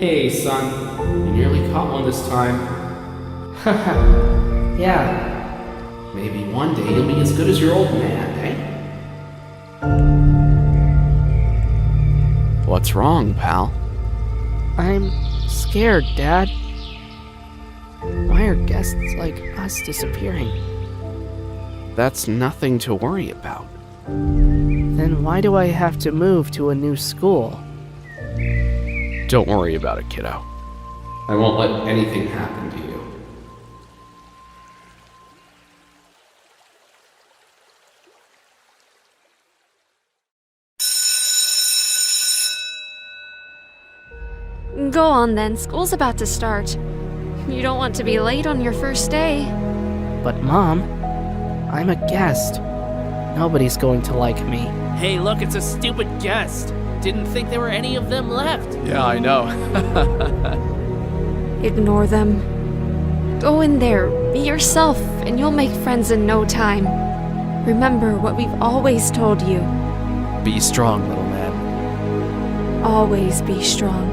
Hey, son. You nearly caught one this time. Haha. Yeah. Maybe one day you'll be as good as your old man, eh? What's wrong, pal? I'm scared, Dad. Why are guests like us disappearing? That's nothing to worry about. Then why do I have to move to a new school? Don't worry about it, kiddo. I won't let anything happen to you. Go on then, school's about to start. You don't want to be late on your first day. But Mom, I'm a guest. Nobody's going to like me. Hey, look, it's a stupid guest. Didn't think there were any of them left. Yeah, I know. Ignore them. Go in there, be yourself, and you'll make friends in no time. Remember what we've always told you. Be strong, little man. Always be strong.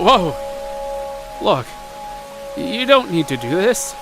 Whoa! Look, you don't need to do this.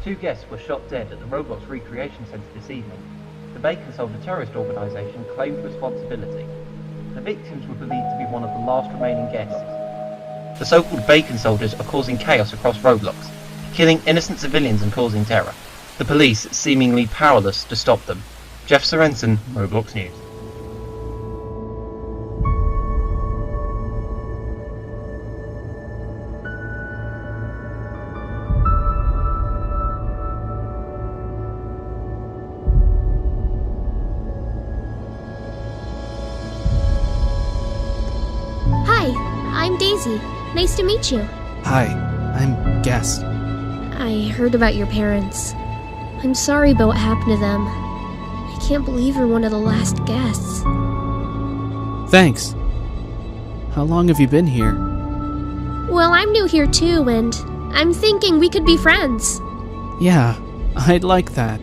Two guests were shot dead at the Roblox Recreation Centre this evening. The Bacon Soldier terrorist organisation claimed responsibility. The victims were believed to be one of the last remaining guests. The so-called Bacon Soldiers are causing chaos across Roblox, killing innocent civilians and causing terror. The police seemingly powerless to stop them. Jeff Sorensen, Roblox News. I'm Daisy. Nice to meet you. Hi, I'm Guest. I heard about your parents. I'm sorry about what happened to them. I can't believe you're one of the last guests. Thanks. How long have you been here? Well, I'm new here too, and I'm thinking we could be friends. Yeah, I'd like that.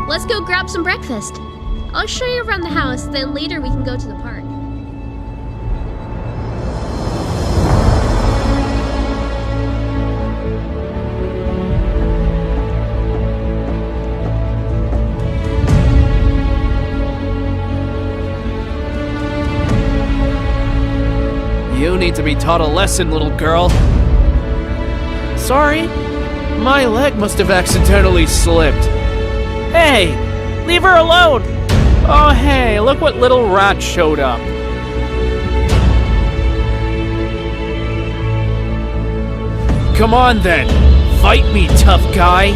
Let's go grab some breakfast. I'll show you around the house, then later we can go to the park. You need to be taught a lesson, little girl. Sorry, my leg must have accidentally slipped. Hey, leave her alone. Oh, hey, look what little rat showed up. Come on then, fight me, tough guy.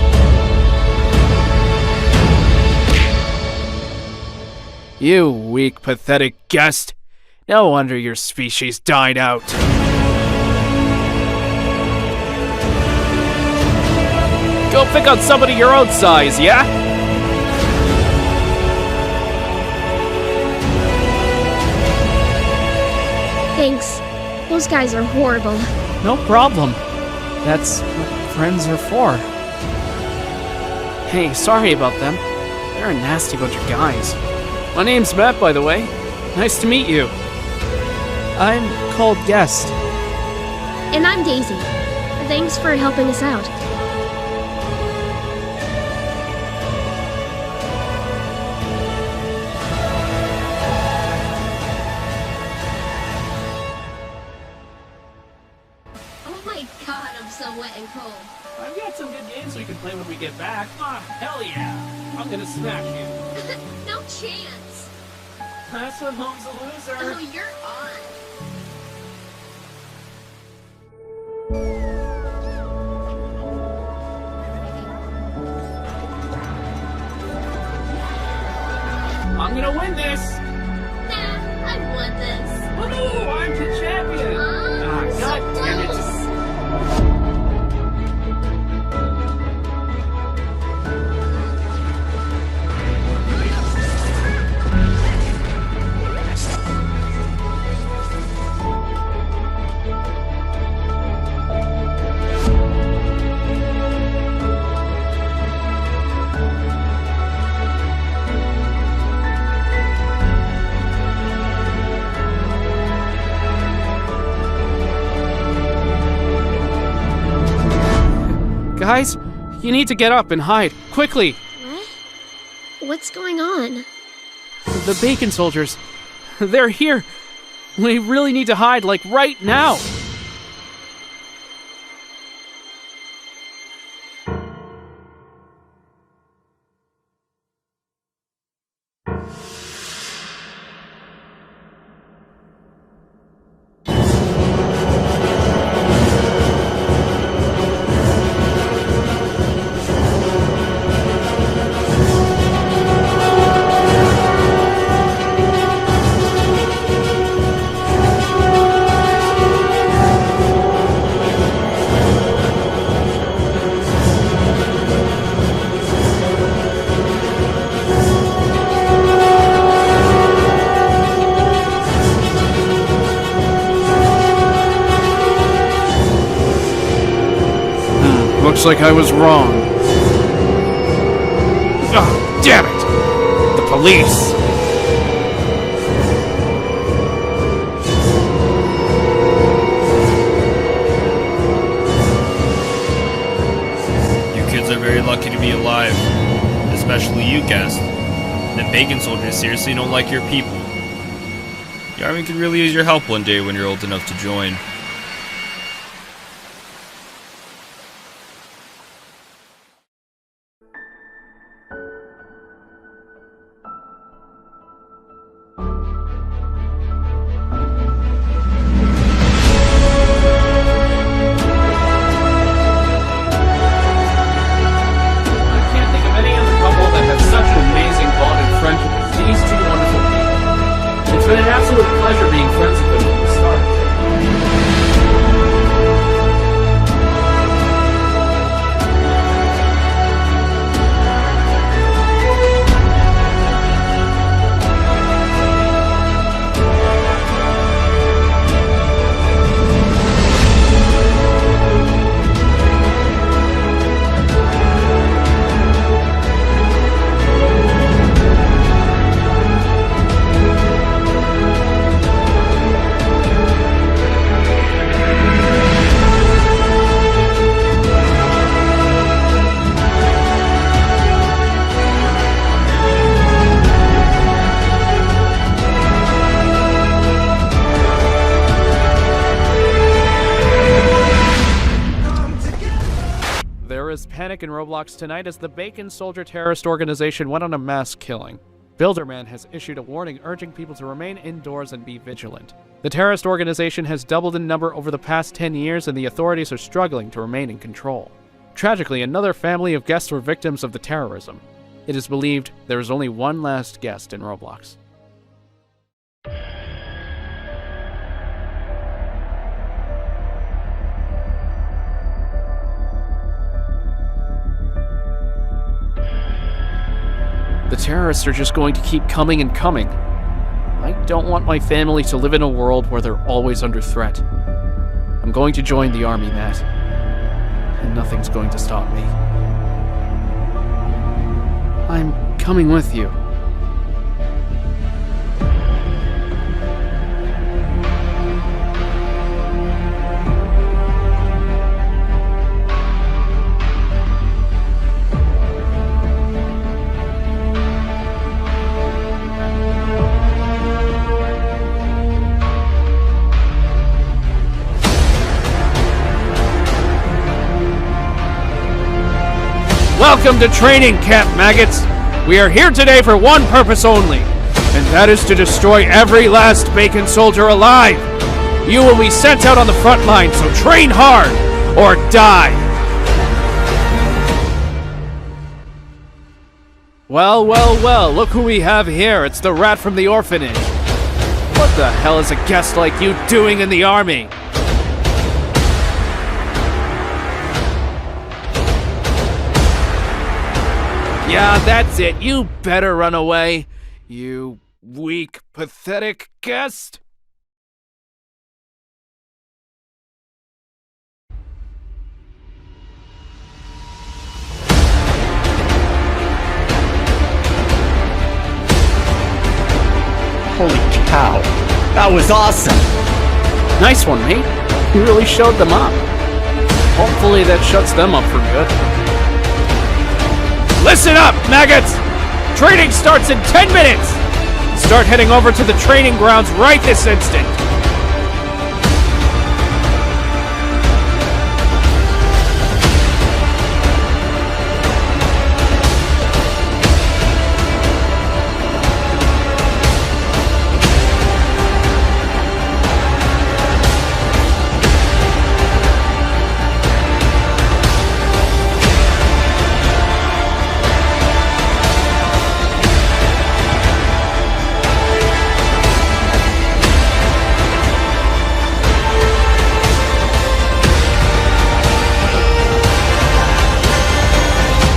You weak, pathetic guest. No wonder your species died out. Go pick on somebody your own size, yeah? Thanks. Those guys are horrible. No problem. That's what friends are for. Hey, sorry about them. They're a nasty bunch of guys. My name's Matt, by the way. Nice to meet you. I'm called Guest. And I'm Daisy. Thanks for helping us out. Oh my god, I'm so wet and cold. I've got some good games we can play when we get back. Ah, hell yeah. I'm gonna smash you. No chance. That's what home's a loser. Oh, you're on. I'm gonna win this. Nah, I won this. Woohoo! I'm the champion. Ah, So God damn it. close. Guys, you need to get up and hide, quickly. What? What's going on? The bacon soldiers, they're here. We really need to hide, like right now. Looks like I was wrong. Oh, damn it! The police! You kids are very lucky to be alive. Especially you, Guest. The bacon soldiers seriously don't like your people. The army could really use your help one day when you're old enough to join. It's been an absolute pleasure being friends with them from the start. There is panic in Roblox tonight as the Bacon Soldier terrorist organization went on a mass killing. Builderman has issued a warning urging people to remain indoors and be vigilant. The terrorist organization has doubled in number over the past 10 years and the authorities are struggling to remain in control. Tragically, another family of guests were victims of the terrorism. It is believed there is only one last guest in Roblox. The terrorists are just going to keep coming and coming. I don't want my family to live in a world where they're always under threat. I'm going to join the army, Matt. And nothing's going to stop me. I'm coming with you. Welcome to training camp, maggots! We are here today for one purpose only, and that is to destroy every last bacon soldier alive! You will be sent out on the front line, so train hard, or die! Well, well, well, look who we have here. It's the rat from the orphanage. What the hell is a guest like you doing in the army? Yeah, that's it. You better run away, you weak, pathetic guest. Holy cow, that was awesome! Nice one, mate. You really showed them up. Hopefully that shuts them up for good. Listen up, maggots! Training starts in 10 minutes! Start heading over to the training grounds right this instant!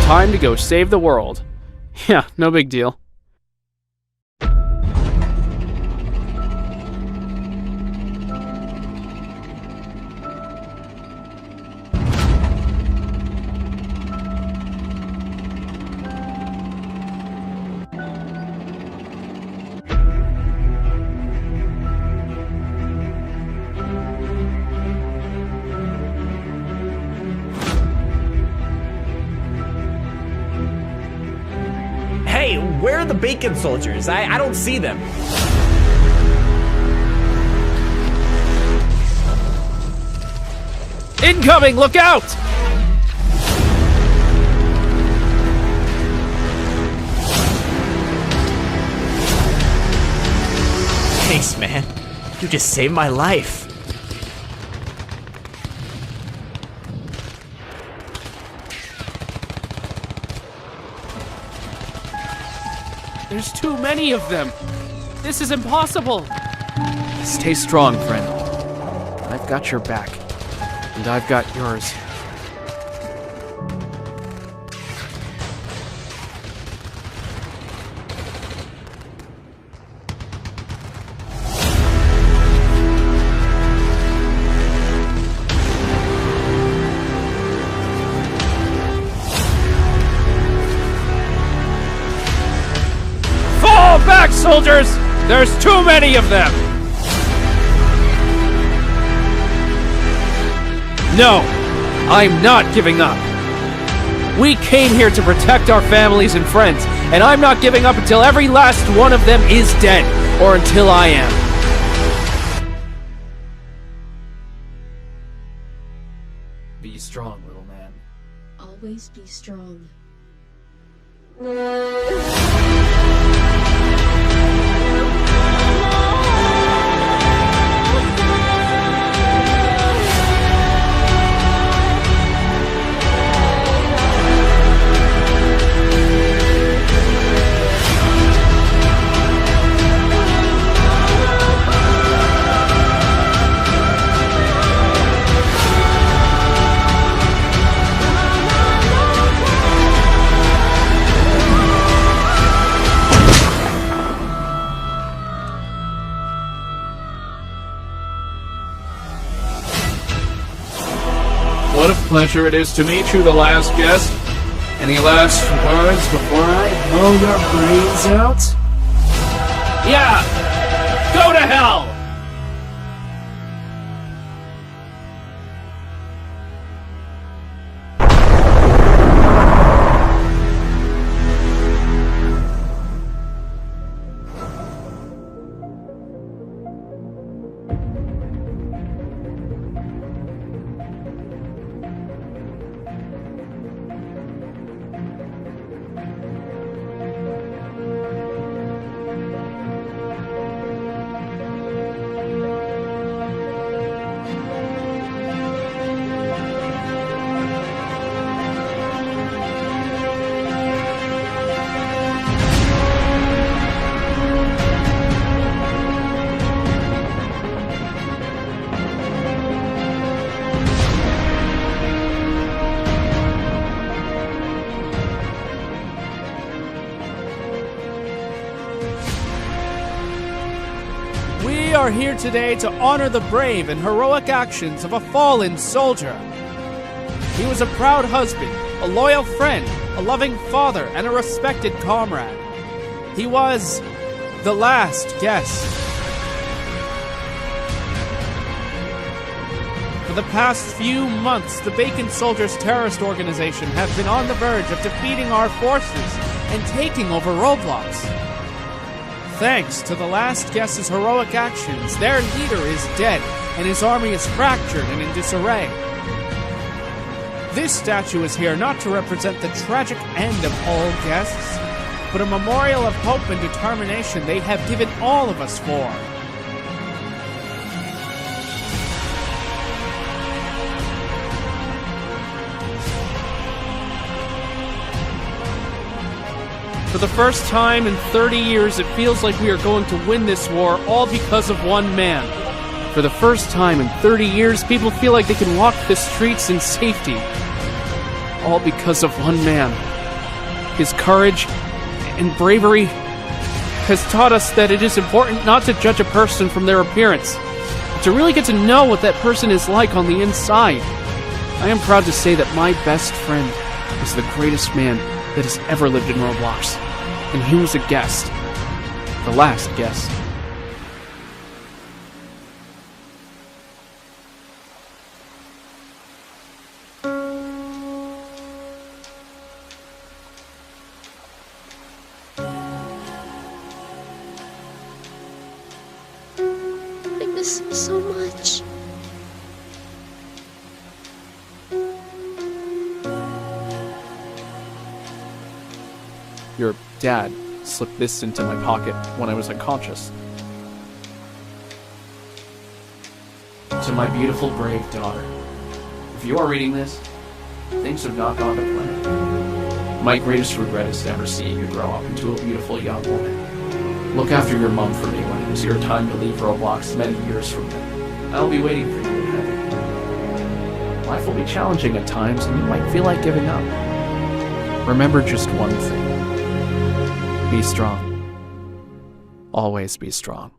Time to go save the world. Yeah, no big deal. Hey, where are the bacon soldiers? I don't see them. Incoming! Look out! Thanks, man. You just saved my life. There's too many of them. This is impossible. Stay strong, friend. I've got your back. And I've got yours. Fall back, soldiers! There's too many of them! No, I'm not giving up. We came here to protect our families and friends, and I'm not giving up until every last one of them is dead, or until I am. Be strong, little man. Always be strong. What a pleasure it is to meet you, the last guest. Any last words before I blow your brains out? Yeah! Go to hell! are here today to honor the brave and heroic actions of a fallen soldier. He was a proud husband, a loyal friend, a loving father, and a respected comrade. He was the last guest. For the past few months, the Bacon Soldiers terrorist organization have been on the verge of defeating our forces and taking over Roblox. Thanks to the last guest's heroic actions, their leader is dead and his army is fractured and in disarray. This statue is here not to represent the tragic end of all guests, but a memorial of hope and determination they have given all of us for. For the first time in 30 years, it feels like we are going to win this war all because of one man. For the first time in 30 years, people feel like they can walk the streets in safety. All because of one man. His courage and bravery has taught us that it is important not to judge a person from their appearance, but to really get to know what that person is like on the inside. I am proud to say that my best friend is the greatest man that has ever lived in Roblox, and he was a guest. The last guest. I miss him so much. Your dad slipped this into my pocket when I was unconscious. To my beautiful, brave daughter, if you are reading this, things have not gone to plan. My greatest regret is never seeing you grow up into a beautiful young woman. Look after your mom for me when it is your time to leave Roblox many years from now. I'll be waiting for you in heaven. Life will be challenging at times and you might feel like giving up. Remember just one thing. Be strong. Always be strong.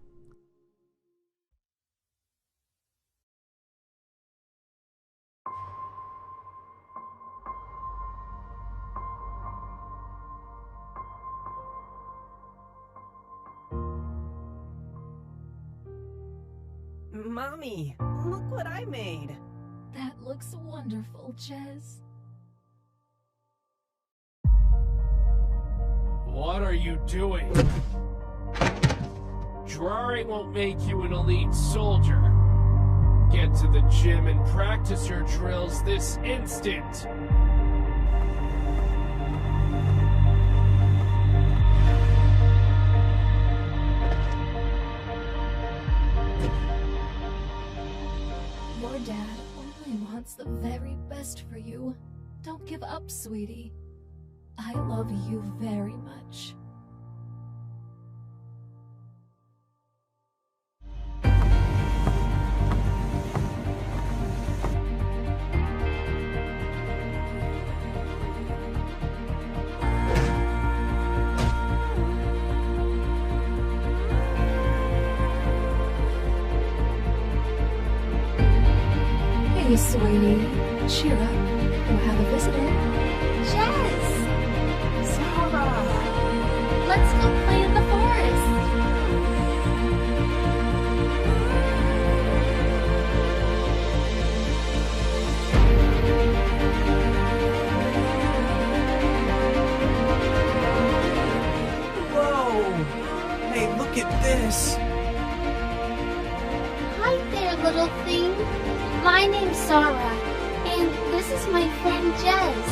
Mommy, look what I made. That looks wonderful, Jez. What are you doing? Drawing won't make you an elite soldier. Get to the gym and practice your drills this instant. Your dad only wants the very best for you. Don't give up, sweetie. I love you very much. Hey, sweetie. Cheer up. You have a visitor. Jez! Sarah! Let's go play in the forest. Whoa! Hey, look at this! Hi there, little thing. My name's Sarah, and this is my friend Jez.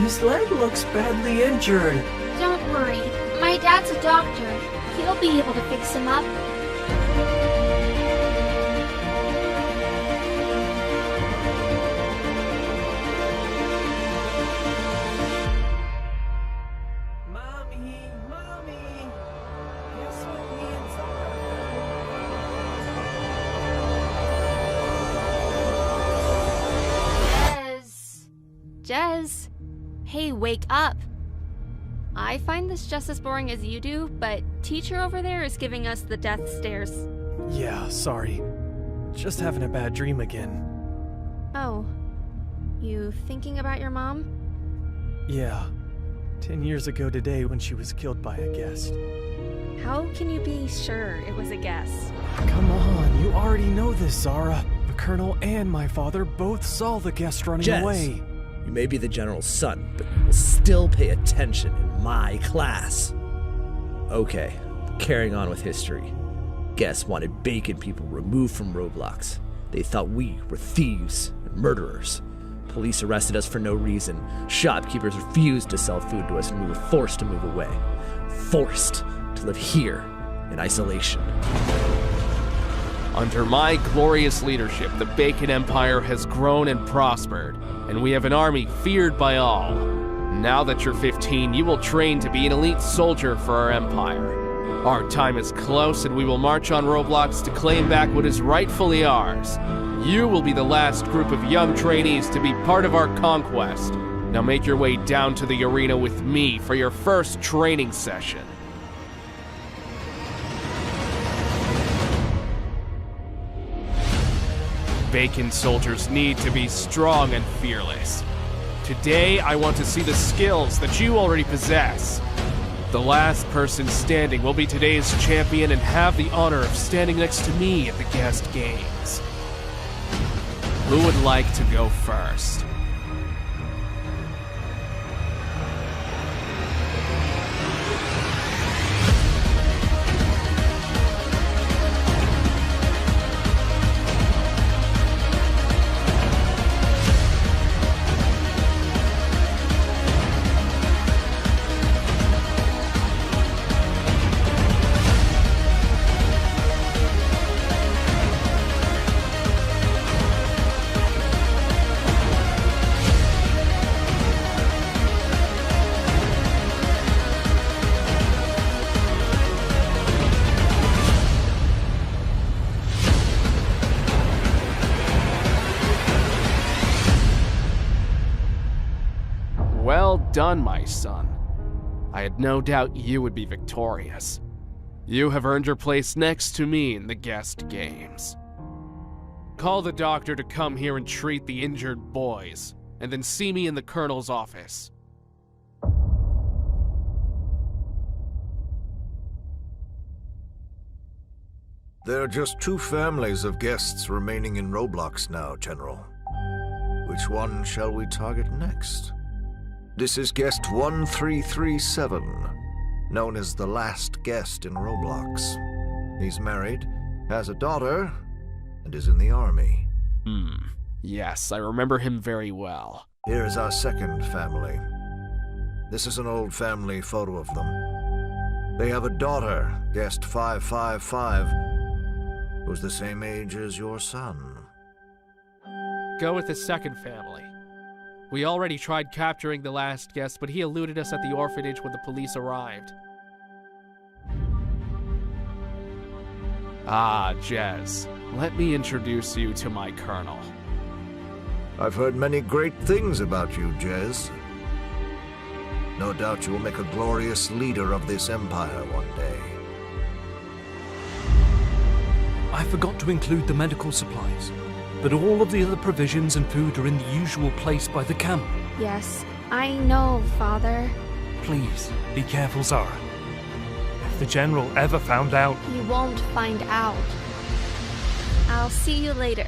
His leg looks badly injured. Don't worry, my dad's a doctor. He'll be able to fix him up. Mommy! Guess what me and Jez. Hey, wake up. I find this just as boring as you do, but teacher over there is giving us the death stares. Yeah, sorry. Just having a bad dream again. Oh. You thinking about your mom? Yeah. 10 years ago today when she was killed by a guest. How can you be sure it was a guess? Come on, you already know this, Zara. The Colonel and my father both saw the guest running Jez, away. You may be the General's son, but you will still pay attention in my class. Okay, carrying on with history. Guests wanted bacon people removed from Roblox. They thought we were thieves and murderers. Police arrested us for no reason. Shopkeepers refused to sell food to us, and we were forced to move away. Forced to live here in isolation. Under my glorious leadership, the Bacon Empire has grown and prospered, and we have an army feared by all. Now that you're 15, you will train to be an elite soldier for our empire. Our time is close, and we will march on Roblox to claim back what is rightfully ours. You will be the last group of young trainees to be part of our conquest. Now make your way down to the arena with me for your first training session. Bacon soldiers need to be strong and fearless. Today, I want to see the skills that you already possess. The last person standing will be today's champion and have the honor of standing next to me at the guest games. Who would like to go first? Well done, my son. I had no doubt you would be victorious. You have earned your place next to me in the guest games. Call the doctor to come here and treat the injured boys, and then see me in the Colonel's office. There are just 2 families of guests remaining in Roblox now, General. Which one shall we target next? This is guest 1337, known as the last guest in Roblox. He's married, has a daughter, and is in the army. Yes, I remember him very well. Here's our second family. This is an old family photo of them. They have a daughter, guest 555, who's the same age as your son. Go with the second family. We already tried capturing the last guest, but he eluded us at the orphanage when the police arrived. Ah, Jez. Let me introduce you to my colonel. I've heard many great things about you, Jez. No doubt you will make a glorious leader of this empire one day. I forgot to include the medical supplies, but all of the other provisions and food are in the usual place by the camp. Yes, I know, Father. Please, be careful, Zara. If the General ever found out... He won't find out. I'll see you later.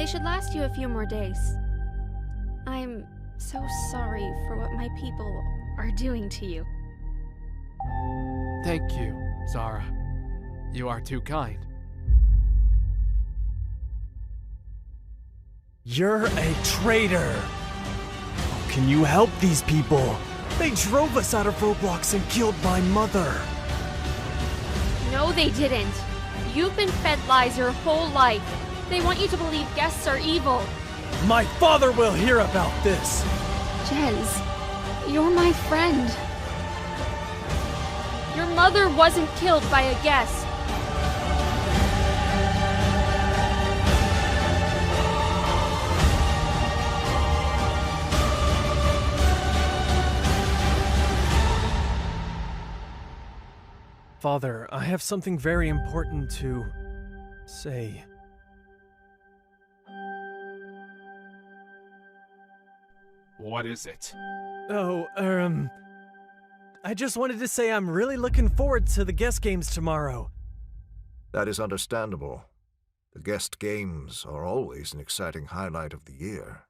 should last you a few more days. I'm so sorry for what my people are doing to you. Thank you, Zara. You are too kind. You're a traitor! How can you help these people? They drove us out of Roblox and killed my mother! No, they didn't. You've been fed lies your whole life. They want you to believe guests are evil. My father will hear about this! Jez, you're my friend. Your mother wasn't killed by a guest. Father, I have something very important to say. What is it? Oh, I just wanted to say I'm really looking forward to the guest games tomorrow. That is understandable. The guest games are always an exciting highlight of the year.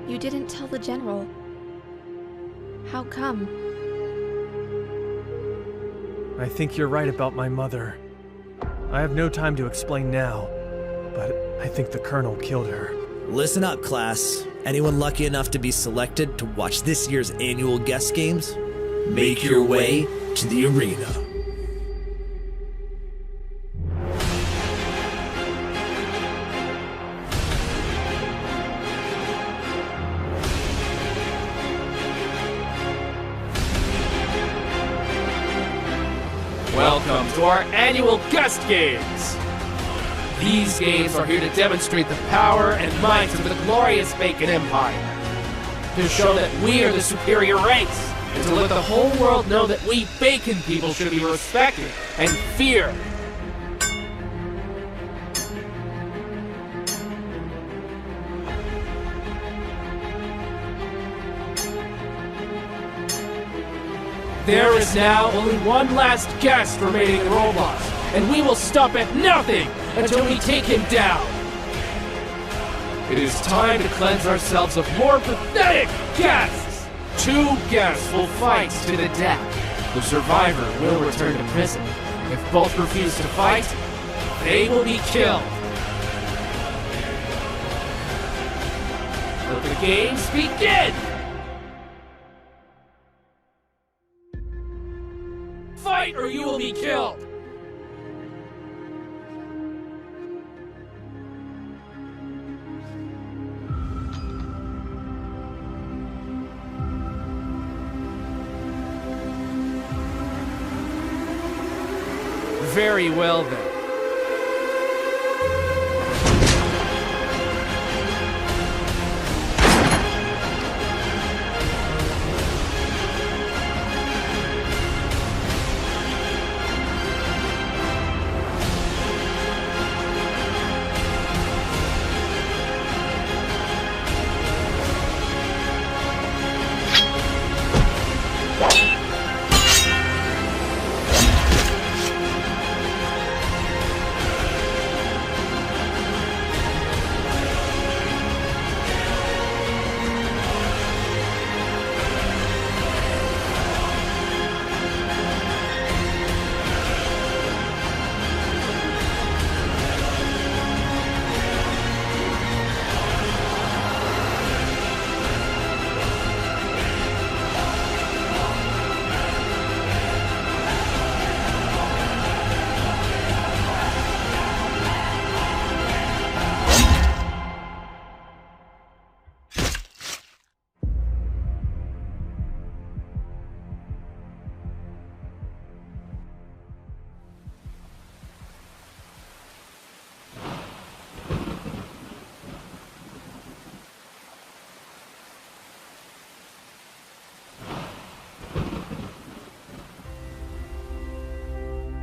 You didn't tell the general. How come? I think you're right about my mother. I have no time to explain now, but I think the Colonel killed her. Listen up, class. Anyone lucky enough to be selected to watch this year's annual guest games? Make your way to the arena. Welcome to our annual guest games! These games are here to demonstrate the power and might of the glorious Bacon Empire. To show that we are the superior race, and to let the whole world know that we Bacon people should be respected and feared. There is now only one last guest remaining in Roblox, and we will stop at nothing until we take him down. It is time to cleanse ourselves of more pathetic guests. 2 guests will fight to the death. The survivor will return to prison. If both refuse to fight, they will be killed. Let the games begin! Fight or you will be killed! Very well then.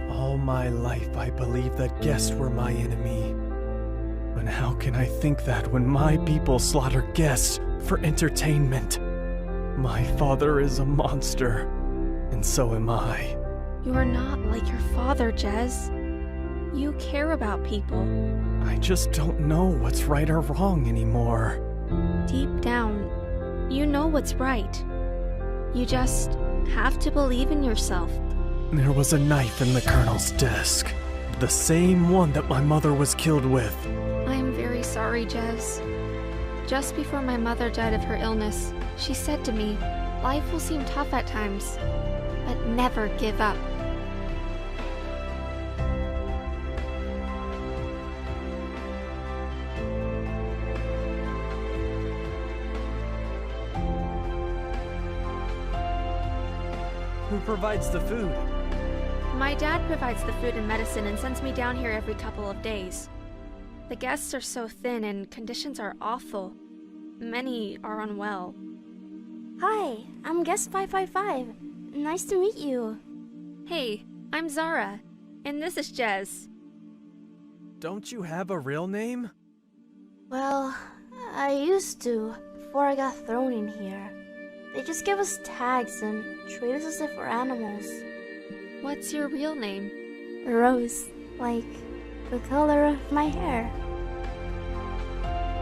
All my life I believed that guests were my enemy. But how can I think that when my people slaughter guests for entertainment? My father is a monster, and so am I. You are not like your father, Jez. You care about people. I just don't know what's right or wrong anymore. Deep down, you know what's right. You just have to believe in yourself. There was a knife in the Colonel's desk. The same one that my mother was killed with. I am very sorry, Jez. Just before my mother died of her illness, she said to me, life will seem tough at times, but never give up. Who provides the food? My dad provides the food and medicine and sends me down here every couple of days. The guests are so thin and conditions are awful. Many are unwell. Hi, I'm Guest 555. Nice to meet you. Hey, I'm Zara, and this is Jez. Don't you have a real name? Well, I used to, before I got thrown in here. They just give us tags and treat us as if we're animals. What's your real name? Rose, like the color of my hair.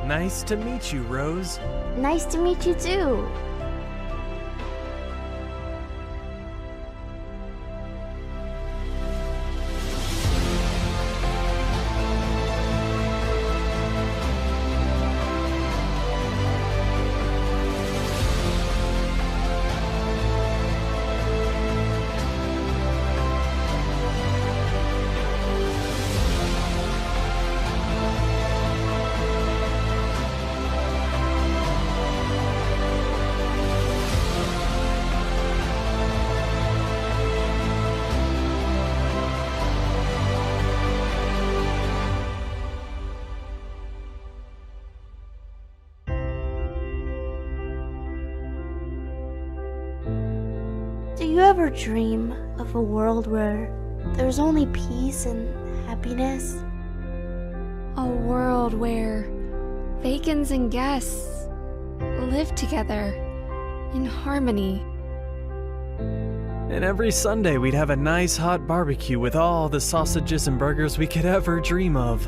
Nice to meet you, Rose. Nice to meet you too. Do you ever dream of a world where there's only peace and happiness? A world where Bacons and guests live together in harmony. And every Sunday we'd have a nice hot barbecue with all the sausages and burgers we could ever dream of.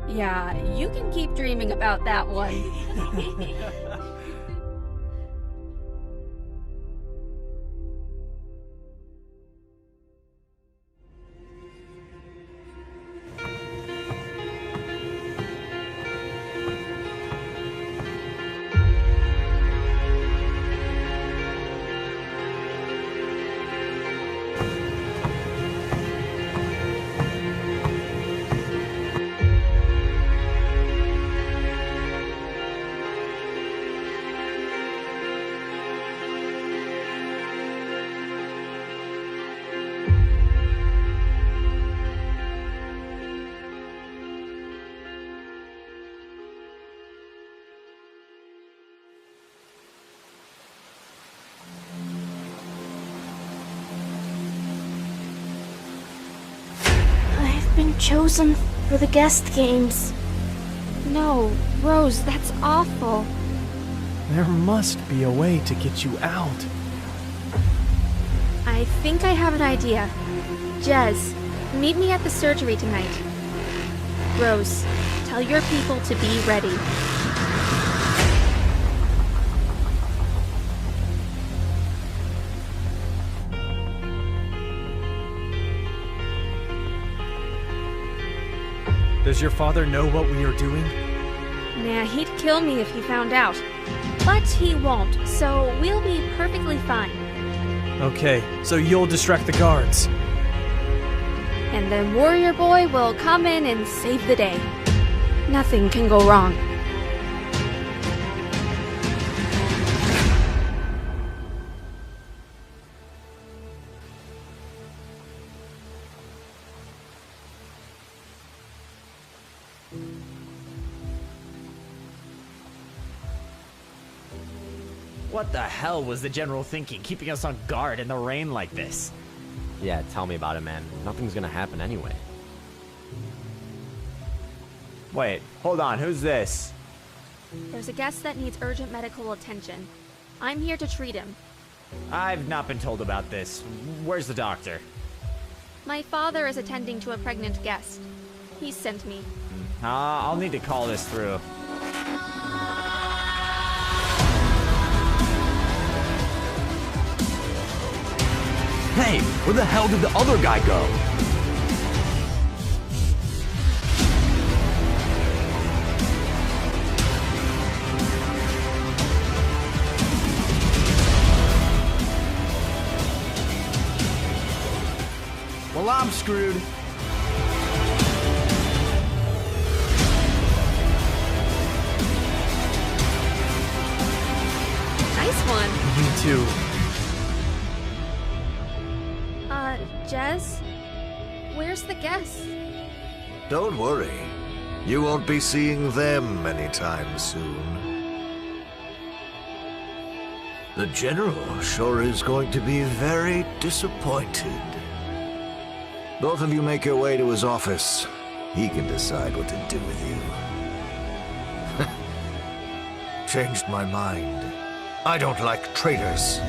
Yeah, you can keep dreaming about that one. Been chosen for the guest games. No, Rose, that's awful. There must be a way to get you out. I think I have an idea. Jez, meet me at the surgery tonight. Rose, tell your people to be ready. Does your father know what we are doing? Nah, he'd kill me if he found out. But he won't, so we'll be perfectly fine. Okay, so you'll distract the guards. And then Warrior Boy will come in and save the day. Nothing can go wrong. What the hell was the General thinking, keeping us on guard in the rain like this? Yeah, tell me about it, man. Nothing's gonna happen anyway. Wait, hold on, who's this? There's a guest that needs urgent medical attention. I'm here to treat him. I've not been told about this. Where's the doctor? My father is attending to a pregnant guest. He sent me. I'll need to call this through. Hey, where the hell did the other guy go? Well, I'm screwed. Nice one. Me too. Jez? Where's the guest? Don't worry. You won't be seeing them anytime soon. The General sure is going to be very disappointed. Both of you make your way to his office. He can decide what to do with you. Changed my mind. I don't like traitors.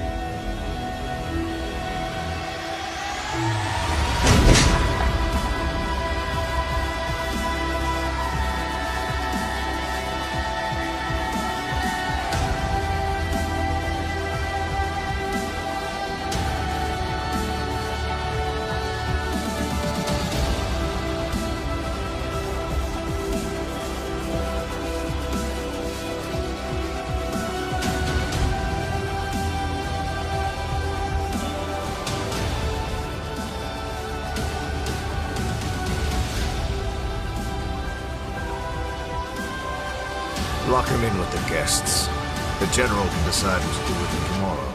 Lock him in with the guests. The General can decide what to do with him tomorrow.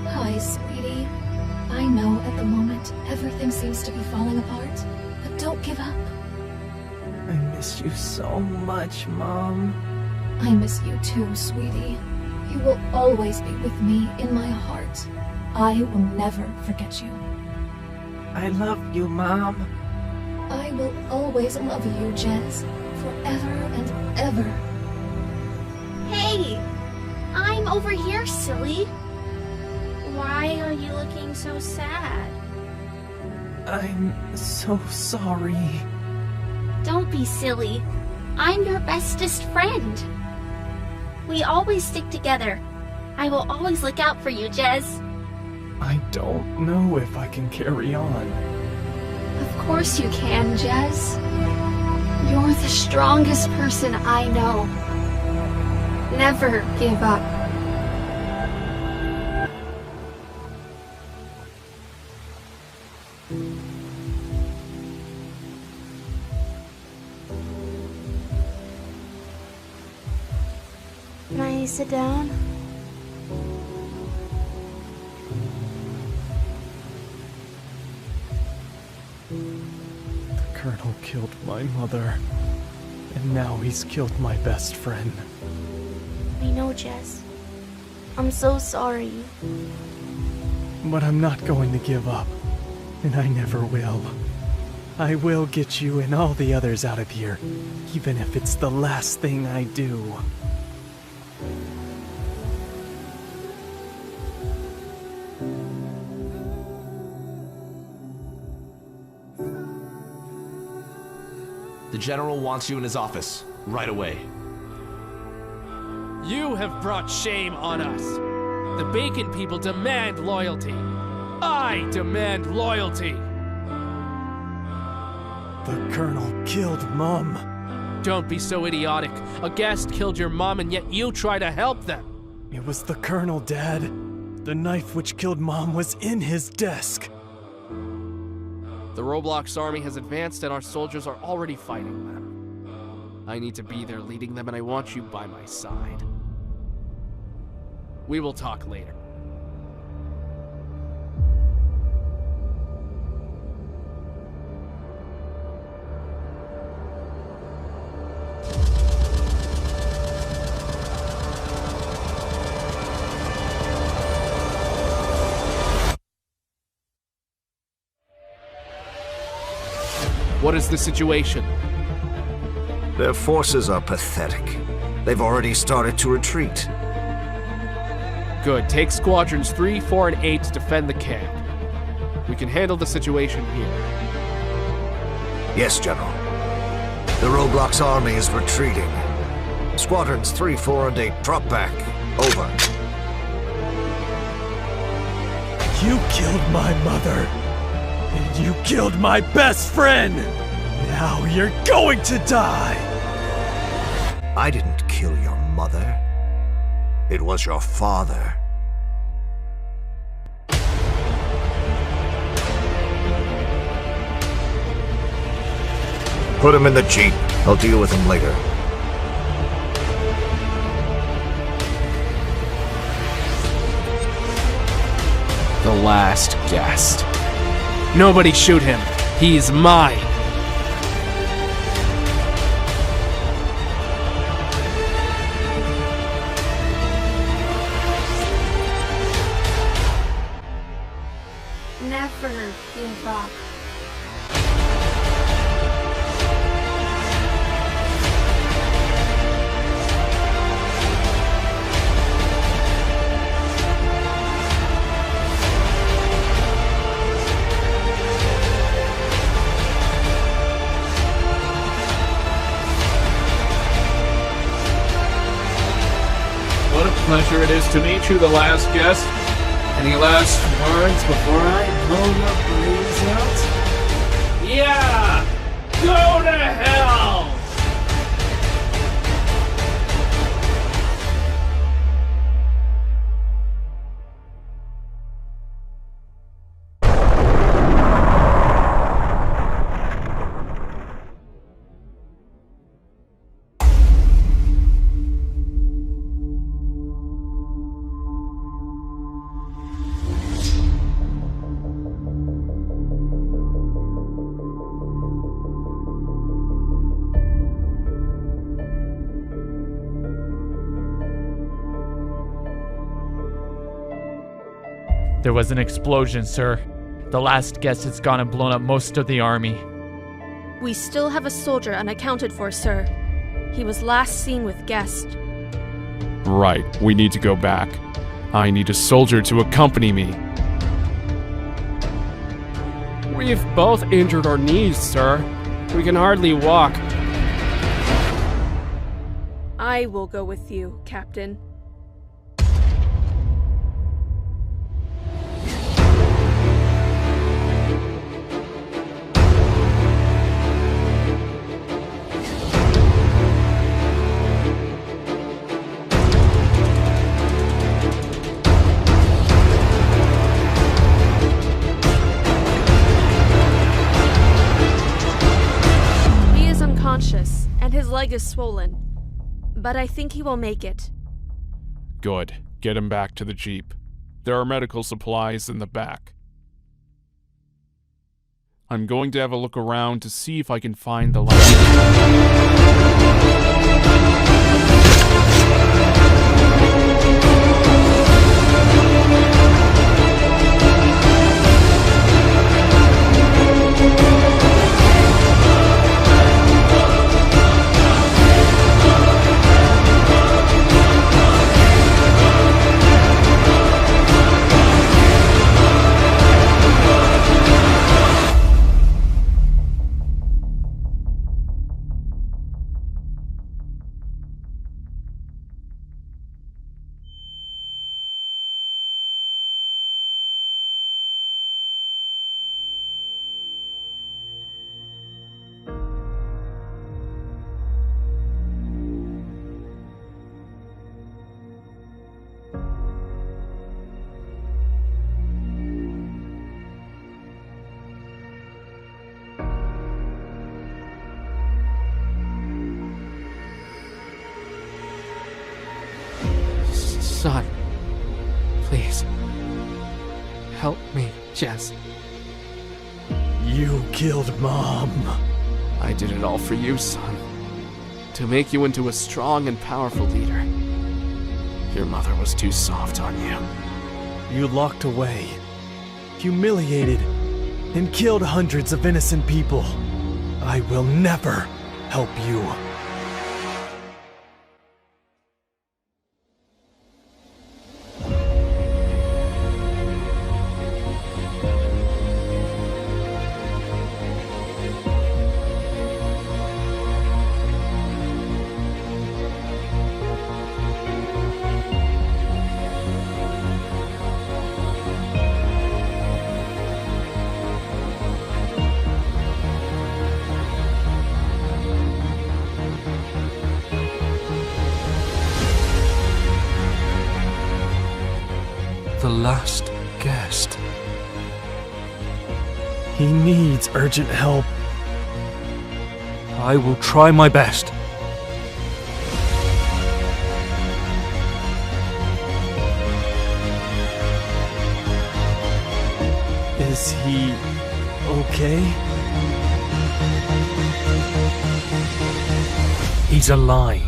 Hi, sweetie. I know at the moment everything seems to be falling apart, but don't give up. I miss you so much, Mom. I miss you too, sweetie. You will always be with me in my heart. I will never forget you. I love you, Mom. I will always love you, Jez, forever and ever. Hey! I'm over here, silly. Why are you looking so sad? I'm so sorry. Don't be silly. I'm your bestest friend. We always stick together. I will always look out for you, Jez. I don't know if I can carry on. Of course you can, Jez. You're the strongest person I know. Never give up. Can I sit down? The Colonel killed my mother, and now he's killed my best friend. I know, Jez. I'm so sorry. But I'm not going to give up, and I never will. I will get you and all the others out of here, even if it's the last thing I do. The General wants you in his office, right away. You have brought shame on us. The Bacon people demand loyalty. I demand loyalty. The Colonel killed Mom. Don't be so idiotic. A guest killed your mom and yet you try to help them. It was the Colonel, Dad. The knife which killed Mom was in his desk. The Roblox army has advanced and our soldiers are already fighting them. I need to be there leading them and I want you by my side. We will talk later. What is the situation? Their forces are pathetic. They've already started to retreat. Good. Take squadrons 3, 4, and 8 to defend the camp. We can handle the situation here. Yes, General. The Roblox army is retreating. Squadrons 3, 4, and 8, drop back. Over. You killed my mother. And you killed my best friend! Now you're going to die! I didn't kill your mother. It was your father. Put him in the Jeep. I'll deal with him later. The last guest. Nobody shoot him. He's mine. Never give up. What a pleasure it is to meet you, the last guest. Any last words before I blow your brains out? Yeah! Go to hell! There was an explosion, sir. The last guest has gone and blown up most of the army. We still have a soldier unaccounted for, sir. He was last seen with Guest. Right, we need to go back. I need a soldier to accompany me. We've both injured our knees, sir. We can hardly walk. I will go with you, Captain. And his leg is swollen, but I think he will make it. Good. Get him back to the Jeep. There are medical supplies in the back. I'm going to have a look around to see if I can find the Please. Help me, Jess. You killed Mom. I did it all for you, son. To make you into a strong and powerful leader. Your mother was too soft on you. You locked away, humiliated, and killed hundreds of innocent people. I will never help you. The last guest. He needs urgent help. I will try my best. Is he okay? He's alive.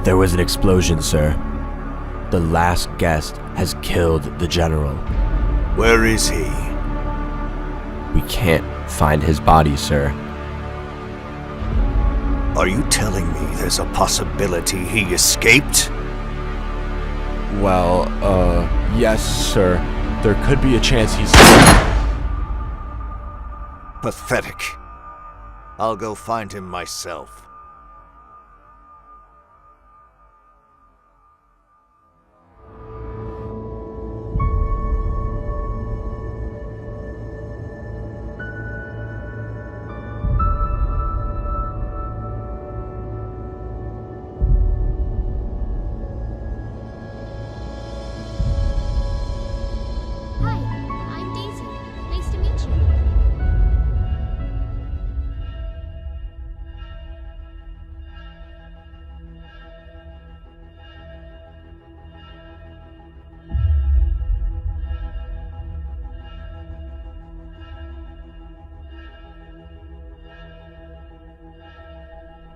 There was an explosion, sir. The last guest has killed the general. Where is he? We can't find his body, sir. Are you telling me there's a possibility he escaped? Well, yes, sir. There could be a chance he's... Pathetic. I'll go find him myself.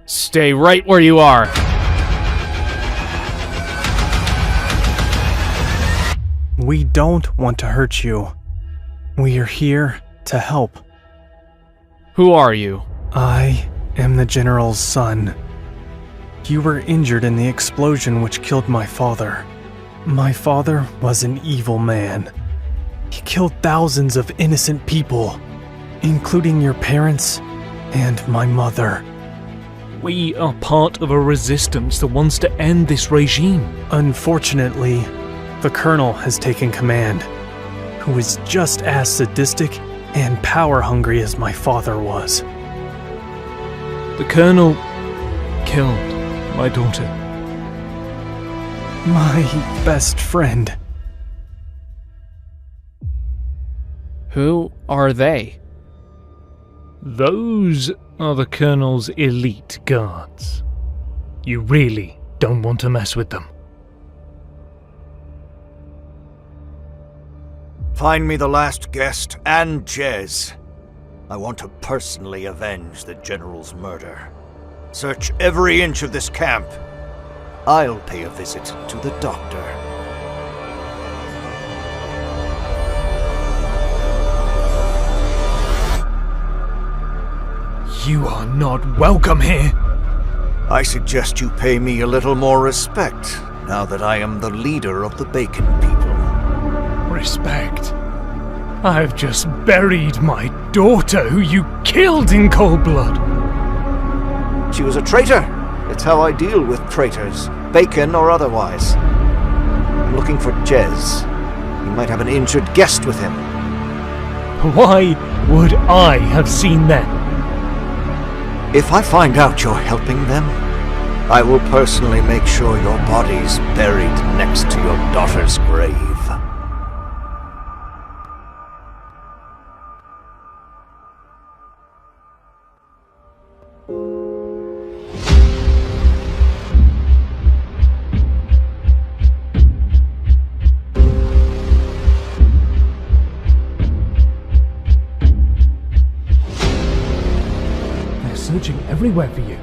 Stay right where you are. We don't want to hurt you. We are here to help. Who are you? I am the General's son. You were injured in the explosion which killed my father. My father was an evil man. He killed thousands of innocent people, including your parents and my mother. We are part of a resistance that wants to end this regime. Unfortunately, the Colonel has taken command, who is just as sadistic and power-hungry as my father was. The Colonel killed my daughter. My best friend. Who are they? Those are the Colonel's elite guards. You really don't want to mess with them. Find me the last guest and Jez. I want to personally avenge the General's murder. Search every inch of this camp. I'll pay a visit to the doctor. You are not welcome here. I suggest you pay me a little more respect, now that I am the leader of the Bacon people. Respect? I've just buried my daughter, who you killed in cold blood. She was a traitor. It's how I deal with traitors, Bacon or otherwise. I'm looking for Jez. He might have an injured guest with him. Why would I have seen them? If I find out you're helping them, I will personally make sure your body's buried next to your daughter's grave. They're searching everywhere for you.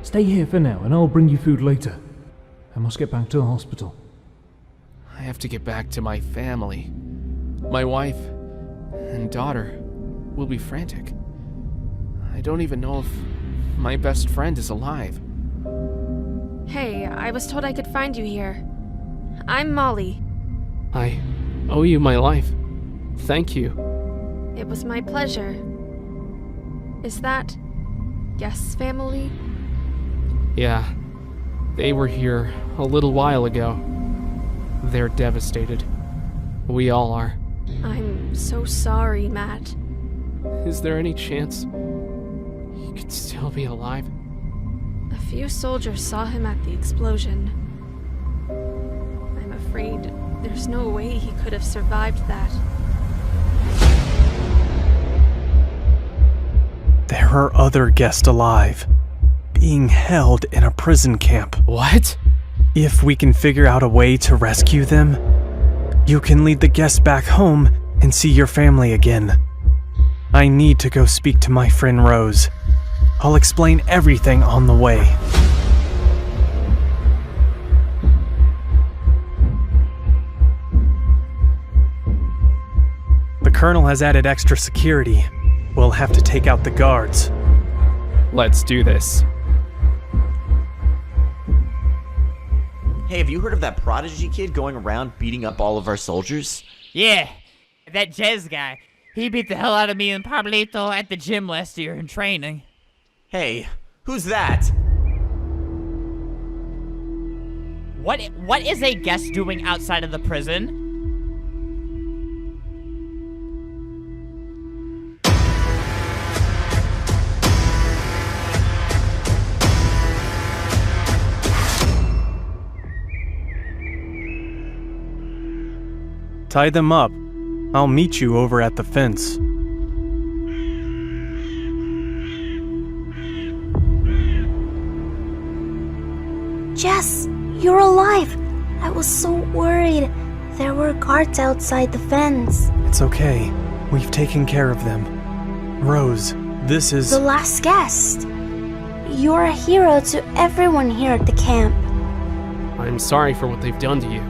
Stay here for now, and I'll bring you food later. I must get back to the hospital. I have to get back to my family. My wife and daughter will be frantic. I don't even know if my best friend is alive. Hey, I was told I could find you here. I'm Molly. I owe you my life. Thank you. It was my pleasure. Is that Guest's family? Yeah, they were here a little while ago. They're devastated. We all are. I'm so sorry, Matt. Is there any chance he could still be alive? A few soldiers saw him at the explosion. I'm afraid there's no way he could have survived that. There are other guests alive, being held in a prison camp. What? If we can figure out a way to rescue them, you can lead the guests back home and see your family again. I need to go speak to my friend Rose. I'll explain everything on the way. The Colonel has added extra security. We'll have to take out the guards. Let's do this. Hey, have you heard of that Prodigy kid going around beating up all of our soldiers? Yeah, that Jez guy. He beat the hell out of me and Pablito at the gym last year in training. Hey, who's that? What is a guest doing outside of the prison? Tie them up. I'll meet you over at the fence. Jess, you're alive! I was so worried. There were guards outside the fence. It's okay. We've taken care of them. Rose, this is... The last guest. You're a hero to everyone here at the camp. I'm sorry for what they've done to you.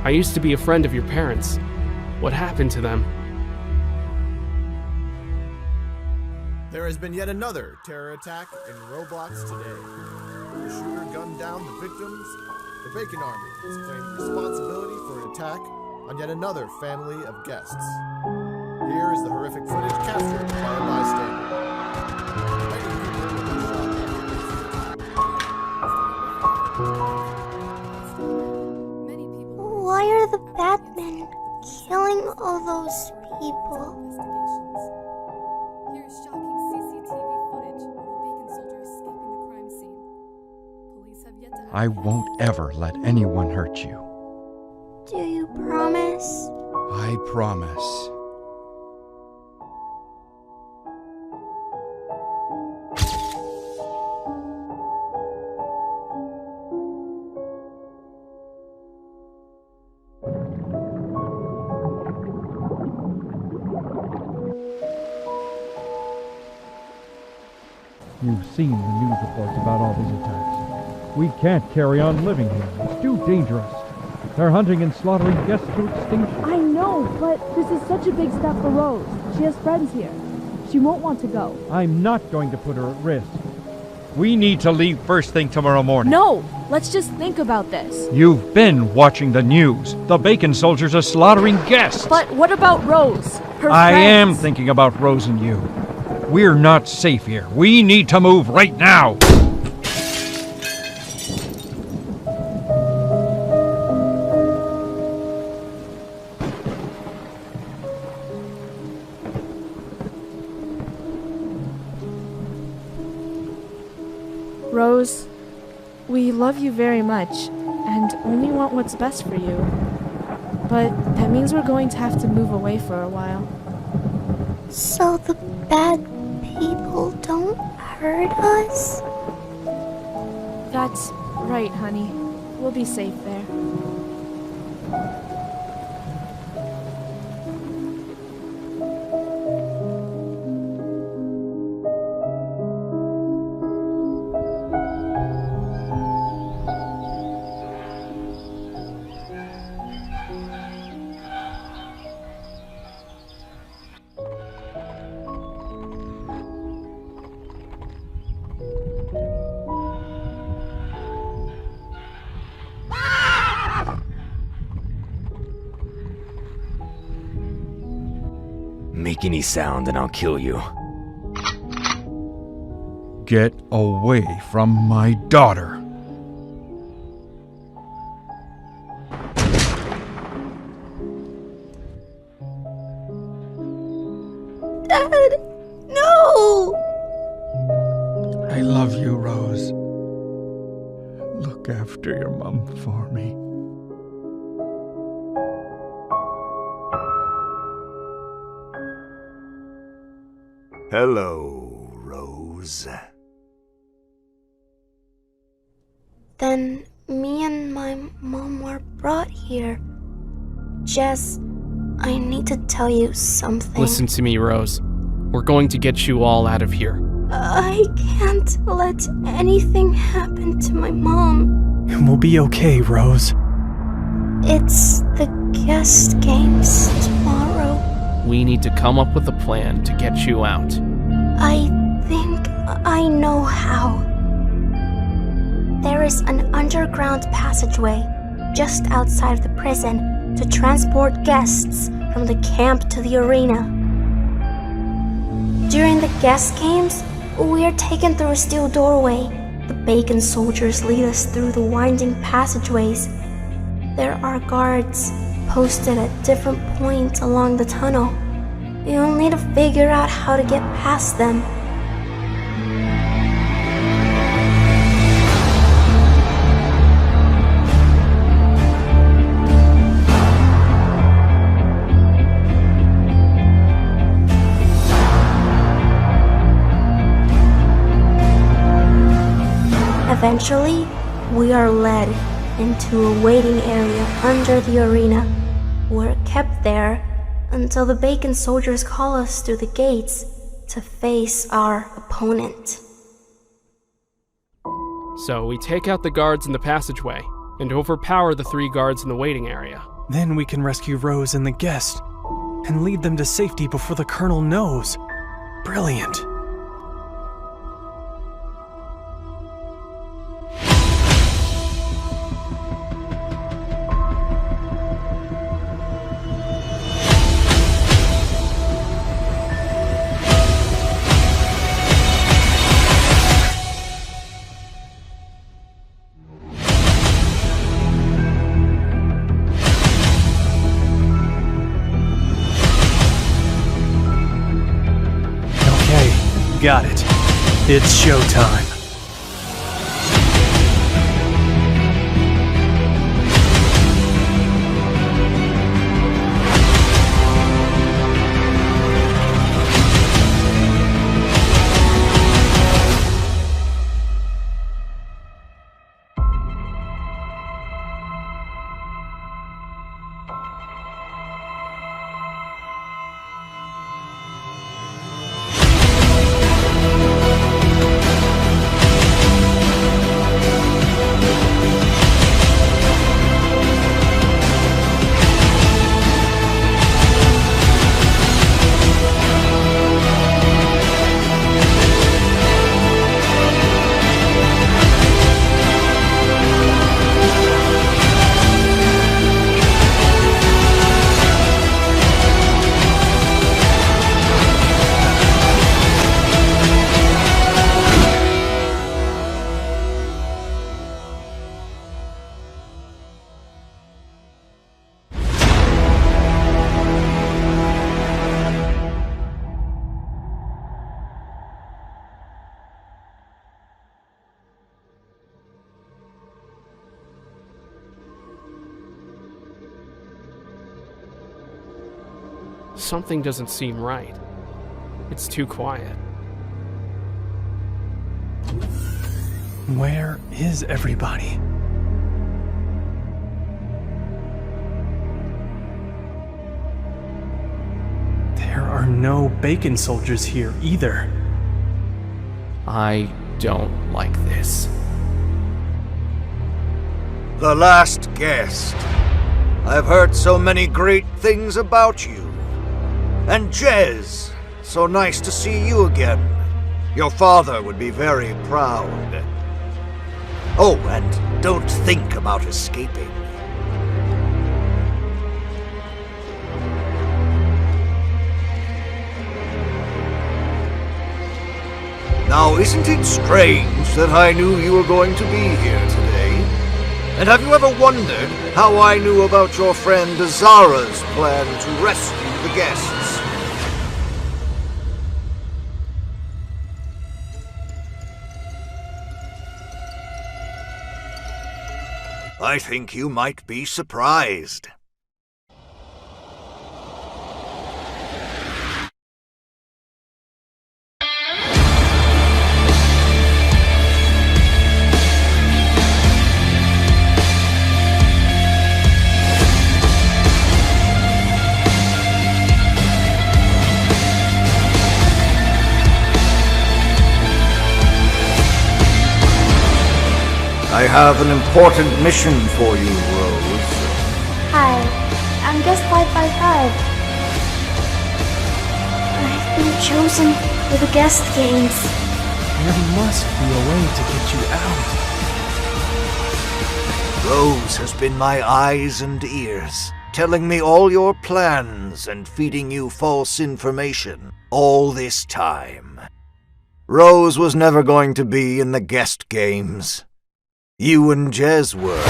I used to be a friend of your parents. What happened to them? There has been yet another terror attack in Roblox today. The shooter gunned down the victims. The Bacon Army has claimed responsibility for an attack on yet another family of guests. Here is the horrific footage captured by a bystander. Why are the Batmen killing all those people? Here's shocking CCTV footage of a Bacon soldier escaping the crime scene. Police have yet to have... I won't ever let anyone hurt you. Do you promise? I promise. You've seen the news reports about all these attacks. We can't carry on living here. It's too dangerous. They're hunting and slaughtering guests to extinction. I know, but this is such a big step for Rose. She has friends here. She won't want to go. I'm not going to put her at risk. We need to leave first thing tomorrow morning. No! Let's just think about this. You've been watching the news. The Bacon soldiers are slaughtering guests. But what about Rose? Her I friends? am thinking about Rose and you. We're not safe here. We need to move right now. Rose, We love you very much, and only want what's best for you. But that means we're going to have to move away for a while. So the bad people don't hurt us? That's right, honey. We'll be safe there. Make any sound and I'll kill you. Get away from my daughter. Dad, no! I love you, Rose. Look after your mom for me. Hello, Rose. Then me and my mom were brought here. Jess, I need to tell you something. Listen to me, Rose. We're going to get you all out of here. I can't let anything happen to my mom. We'll be okay, Rose. It's the guest games tomorrow. We need to come up with a plan to get you out. I think I know how. There is an underground passageway just outside of the prison to transport guests from the camp to the arena. During the guest games, we are taken through a steel doorway. The bacon soldiers lead us through the winding passageways. There are guards posted at different points along the tunnel. You'll need to figure out how to get past them. Eventually, we are led into a waiting area under the arena. We're kept there until the bacon soldiers call us through the gates to face our opponent. So we take out the guards in the passageway and overpower the 3 guards in the waiting area. Then we can rescue Rose and the guest and lead them to safety before the Colonel knows. Brilliant. Got it. It's showtime. Something doesn't seem right. It's too quiet. Where is everybody? There are no bacon soldiers here either. I don't like this. The last guest. I've heard so many great things about you. And Jez, so nice to see you again. Your father would be very proud. Oh, and don't think about escaping. Now, isn't it strange that I knew you were going to be here today? And have you ever wondered how I knew about your friend Zara's plan to rescue the guests? I think you might be surprised. I have an important mission for you, Rose. Hi, I'm guest 555. I've been chosen for the guest games. There must be a way to get you out. Rose has been my eyes and ears, telling me all your plans and feeding you false information all this time. Rose was never going to be in the guest games. You and Jez were.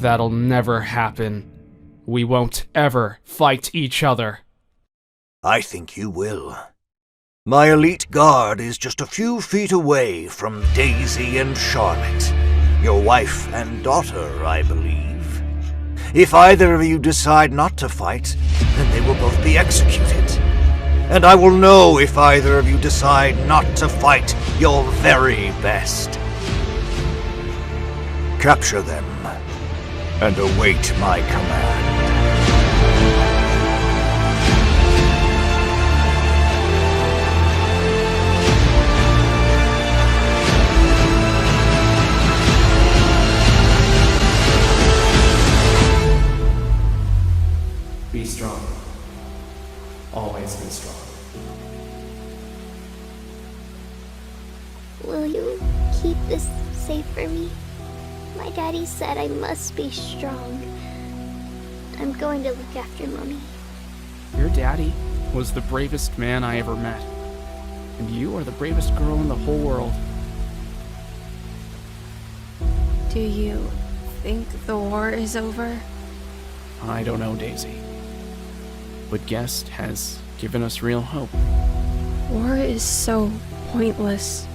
That'll never happen. We won't ever fight each other. I think you will. My elite guard is just a few feet away from Daisy and Charlotte, your wife and daughter, I believe. If either of you decide not to fight, then they will both be executed. And I will know if either of you decide not to fight your very best. Capture them, and await my command. Be strong. Always be strong. Will you keep this safe for me? My daddy said I must be strong. I'm going to look after Mommy. Your daddy was the bravest man I ever met. And you are the bravest girl in the whole world. Do you think the war is over? I don't know, Daisy. But Guest has given us real hope. War is so pointless.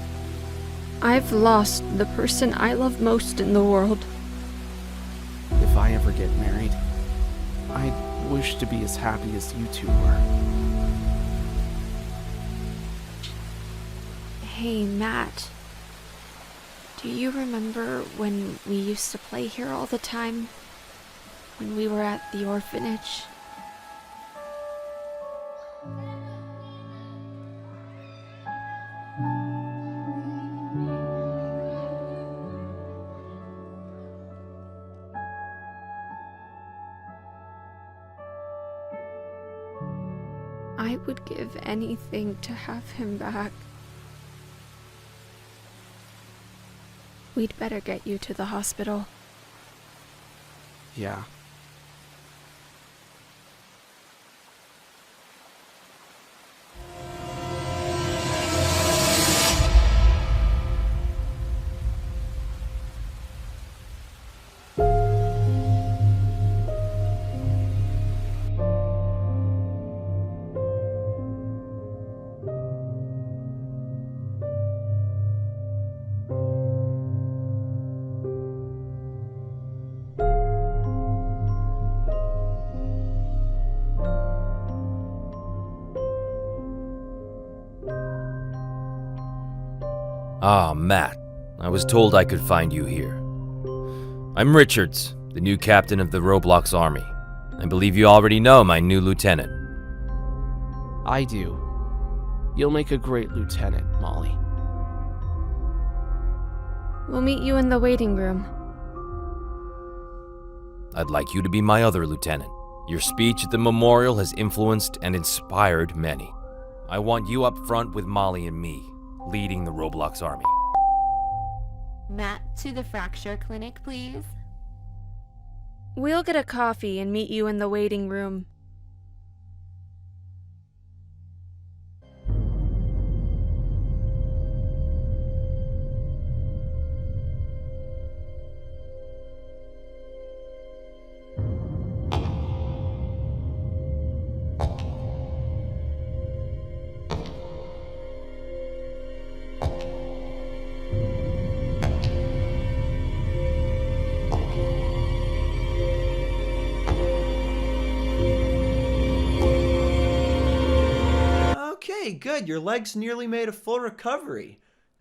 I've lost the person I love most in the world. If I ever get married, I wish to be as happy as you two were. Hey, Matt. Do you remember when we used to play here all the time? When we were at the orphanage? I would give anything to have him back. We'd better get you to the hospital. Yeah. Ah, Matt. I was told I could find you here. I'm Richards, the new captain of the Roblox army. I believe you already know my new lieutenant. I do. You'll make a great lieutenant, Molly. We'll meet you in the waiting room. I'd like you to be my other lieutenant. Your speech at the memorial has influenced and inspired many. I want you up front with Molly and me, leading the Roblox army. Matt, to the fracture clinic, please. We'll get a coffee and meet you in the waiting room. Okay, good. Your leg's nearly made a full recovery.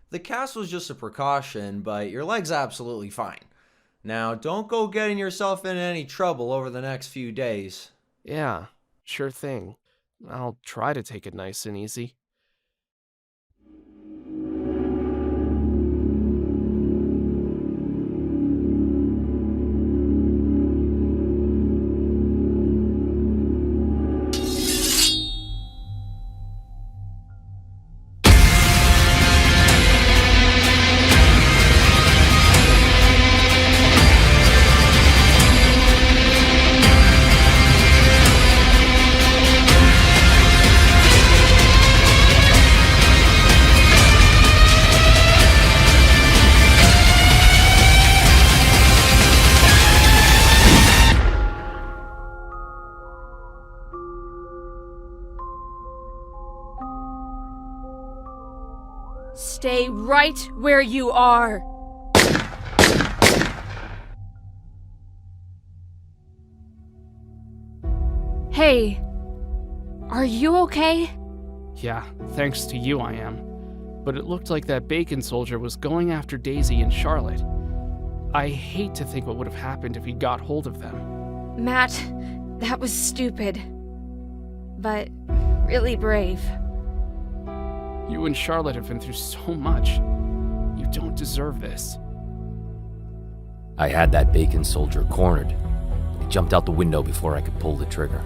The cast was just a precaution, but your leg's absolutely fine. Now, don't go getting yourself into any trouble over the next few days. Yeah, sure thing. I'll try to take it nice and easy. Stay right where you are. Hey, are you okay? Yeah, thanks to you I am. But it looked like that bacon soldier was going after Daisy and Charlotte. I hate to think what would have happened if he got hold of them. Matt, that was stupid. But really brave. You and Charlotte have been through so much. You don't deserve this. I had that bacon soldier cornered. He jumped out the window before I could pull the trigger.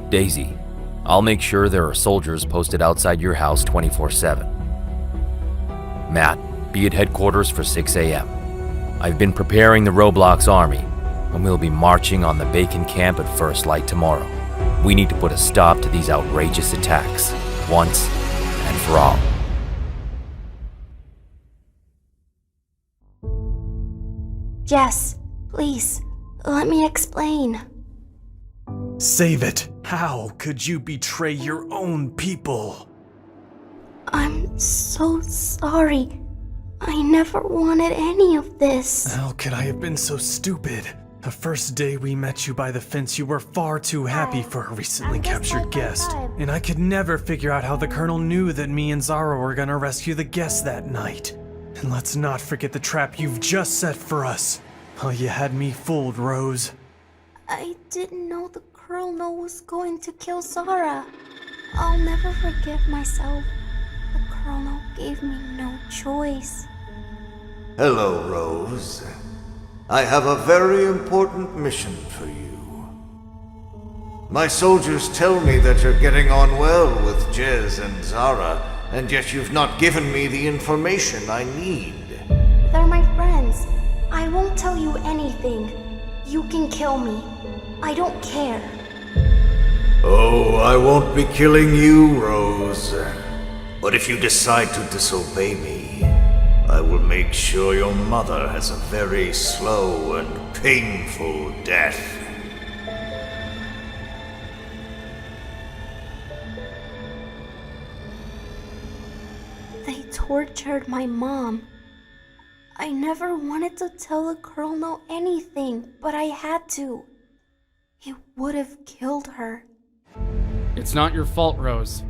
Daisy, I'll make sure there are soldiers posted outside your house 24/7. Matt, be at headquarters for 6 a.m. I've been preparing the Roblox army, and we'll be marching on the bacon camp at first light tomorrow. We need to put a stop to these outrageous attacks, once and for all. Jess, please, let me explain. Save it! How could you betray your own people? I'm so sorry. I never wanted any of this. How could I have been so stupid? The first day we met you by the fence, you were far too happy for a recently captured guest. And I could never figure out how the Colonel knew that me and Zara were gonna rescue the guest that night. And let's not forget the trap you've just set for us. Oh, you had me fooled, Rose. I didn't know the Colonel was going to kill Zara. I'll never forgive myself. The Colonel gave me no choice. Hello, Rose. I have a very important mission for you. My soldiers tell me that you're getting on well with Jez and Zara, and yet you've not given me the information I need. They're my friends. I won't tell you anything. You can kill me. I don't care. Oh, I won't be killing you, Rose. But if you decide to disobey me, I will make sure your mother has a very slow and painful death. They tortured my mom. I never wanted to tell the Colonel anything, but I had to. It would have killed her. It's not your fault, Rose.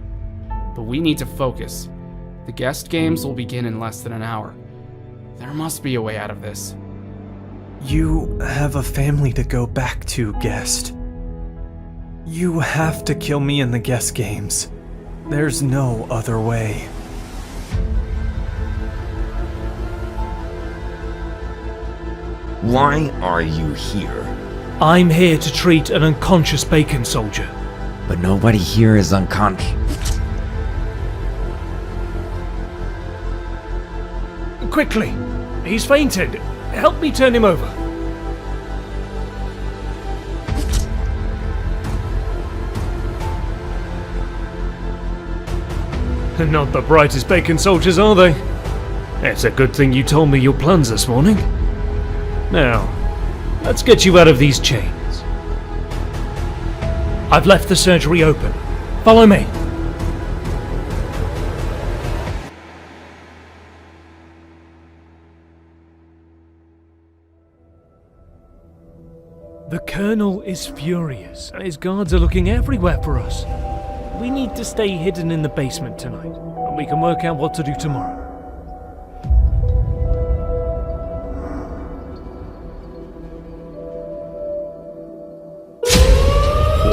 But we need to focus. The guest games will begin in less than an hour. There must be a way out of this. You have a family to go back to, guest. You have to kill me in the guest games. There's no other way. Why are you here? I'm here to treat an unconscious bacon soldier. But nobody here is unconscious. Quickly! He's fainted. Help me turn him over. Not the brightest bacon soldiers, are they? It's a good thing you told me your plans this morning. Now, let's get you out of these chains. I've left the surgery open. Follow me. The Colonel is furious, and his guards are looking everywhere for us. We need to stay hidden in the basement tonight, and we can work out what to do tomorrow.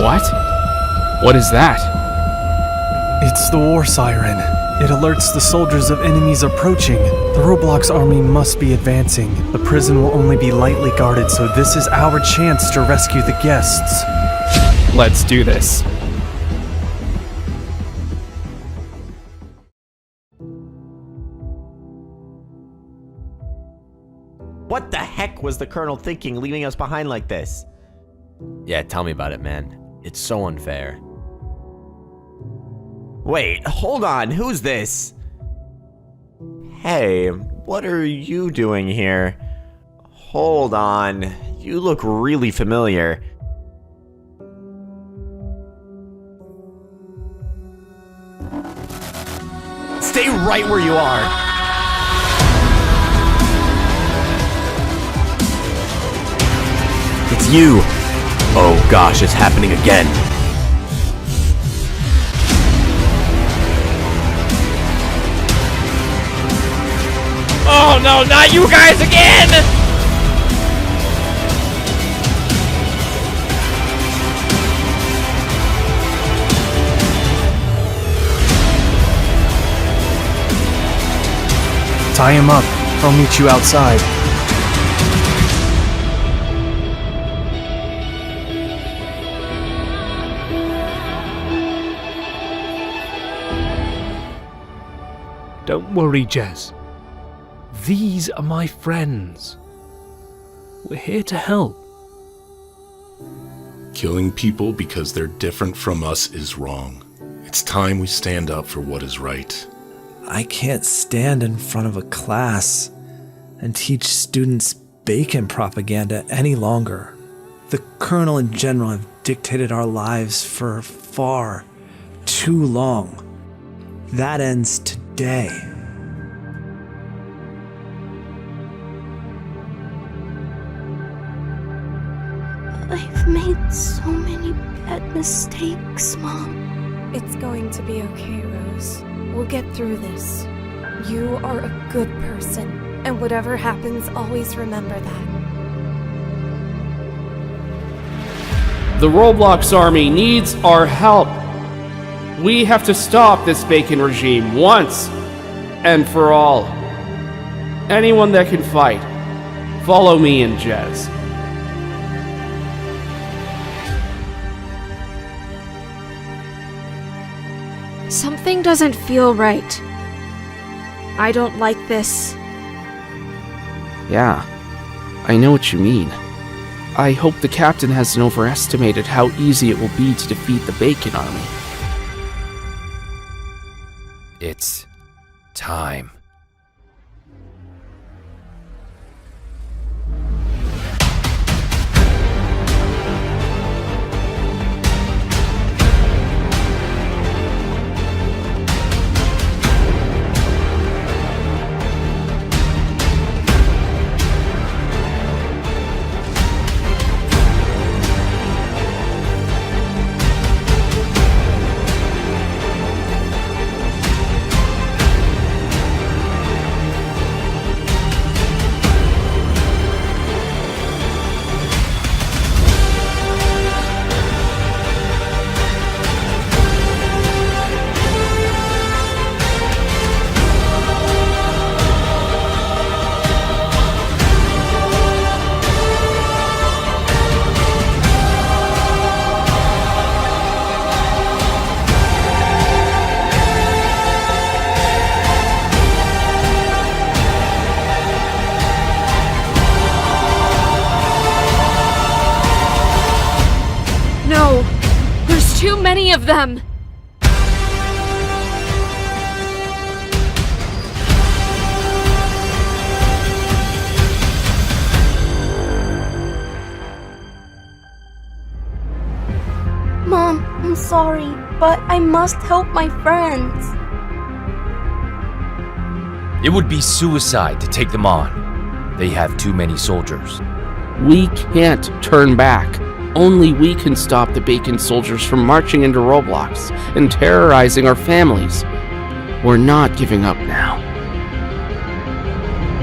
What? What is that? It's the war siren. It alerts the soldiers of enemies approaching. The Roblox army must be advancing. The prison will only be lightly guarded, so this is our chance to rescue the guests. Let's do this. What the heck was the Colonel thinking, leaving us behind like this? Yeah, tell me about it, man. It's so unfair. Wait, hold on, who's this? Hey, what are you doing here? Hold on, you look really familiar. Stay right where you are. It's you! Oh gosh, it's happening again. Oh no, not you guys again! Tie him up. I'll meet you outside. Don't worry, Jez. These are my friends. We're here to help. Killing people because they're different from us is wrong. It's time we stand up for what is right. I can't stand in front of a class and teach students bacon propaganda any longer. The Colonel and General have dictated our lives for far too long. That ends today. I've made so many bad mistakes, Mom. It's going to be okay, Rose. We'll get through this. You are a good person, and whatever happens, always remember that. The Roblox army needs our help. We have to stop this bacon regime once and for all. Anyone that can fight, follow me and Jez. Something doesn't feel right. I don't like this. Yeah, I know what you mean. I hope the captain hasn't overestimated how easy it will be to defeat the Bacon Army. It's time. of them! Mom, I'm sorry, but I must help my friends. It would be suicide to take them on. They have too many soldiers. We can't turn back. Only we can stop the Bacon soldiers from marching into Roblox and terrorizing our families. We're not giving up now.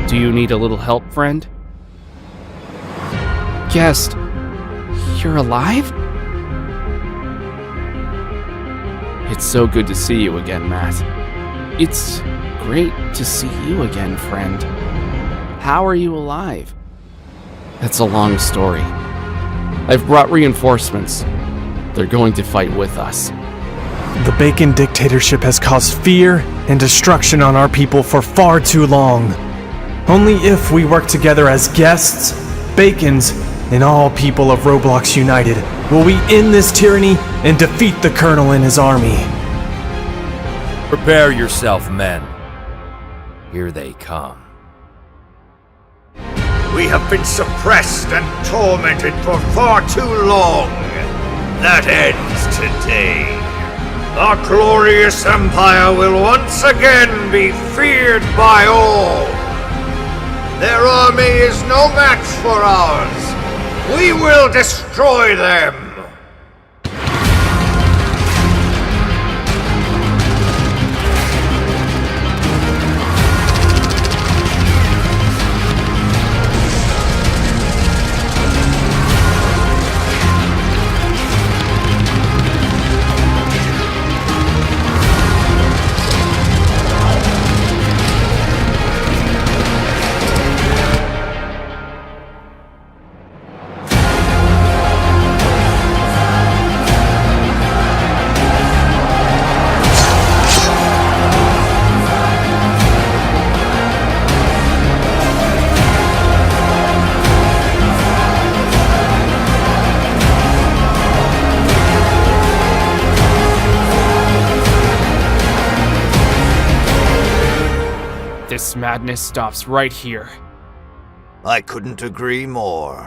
Do you need a little help, friend? Guest, you're alive? It's so good to see you again, Matt. It's great to see you again, friend. How are you alive? That's a long story. I've brought reinforcements. They're going to fight with us. The Bacon dictatorship has caused fear and destruction on our people for far too long. Only if we work together as guests, Bacons, and all people of Roblox united will we end this tyranny and defeat the Colonel and his army. Prepare yourself, men. Here they come. We have been suppressed and tormented for far too long. That ends today. Our glorious empire will once again be feared by all. Their army is no match for ours. We will destroy them. This madness stops right here. I couldn't agree more.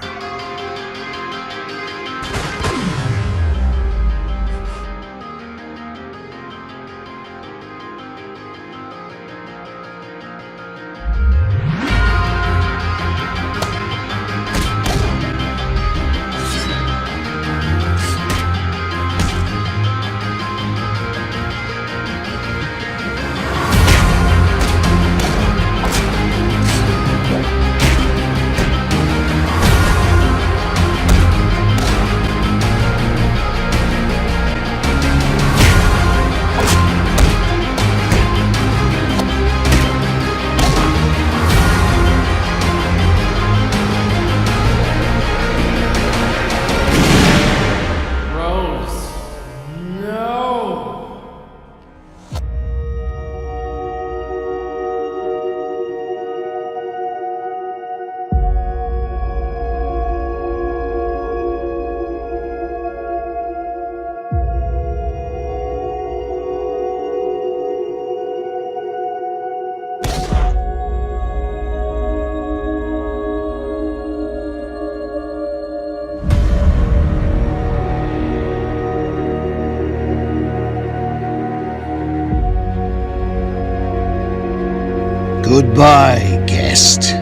Goodbye, guest.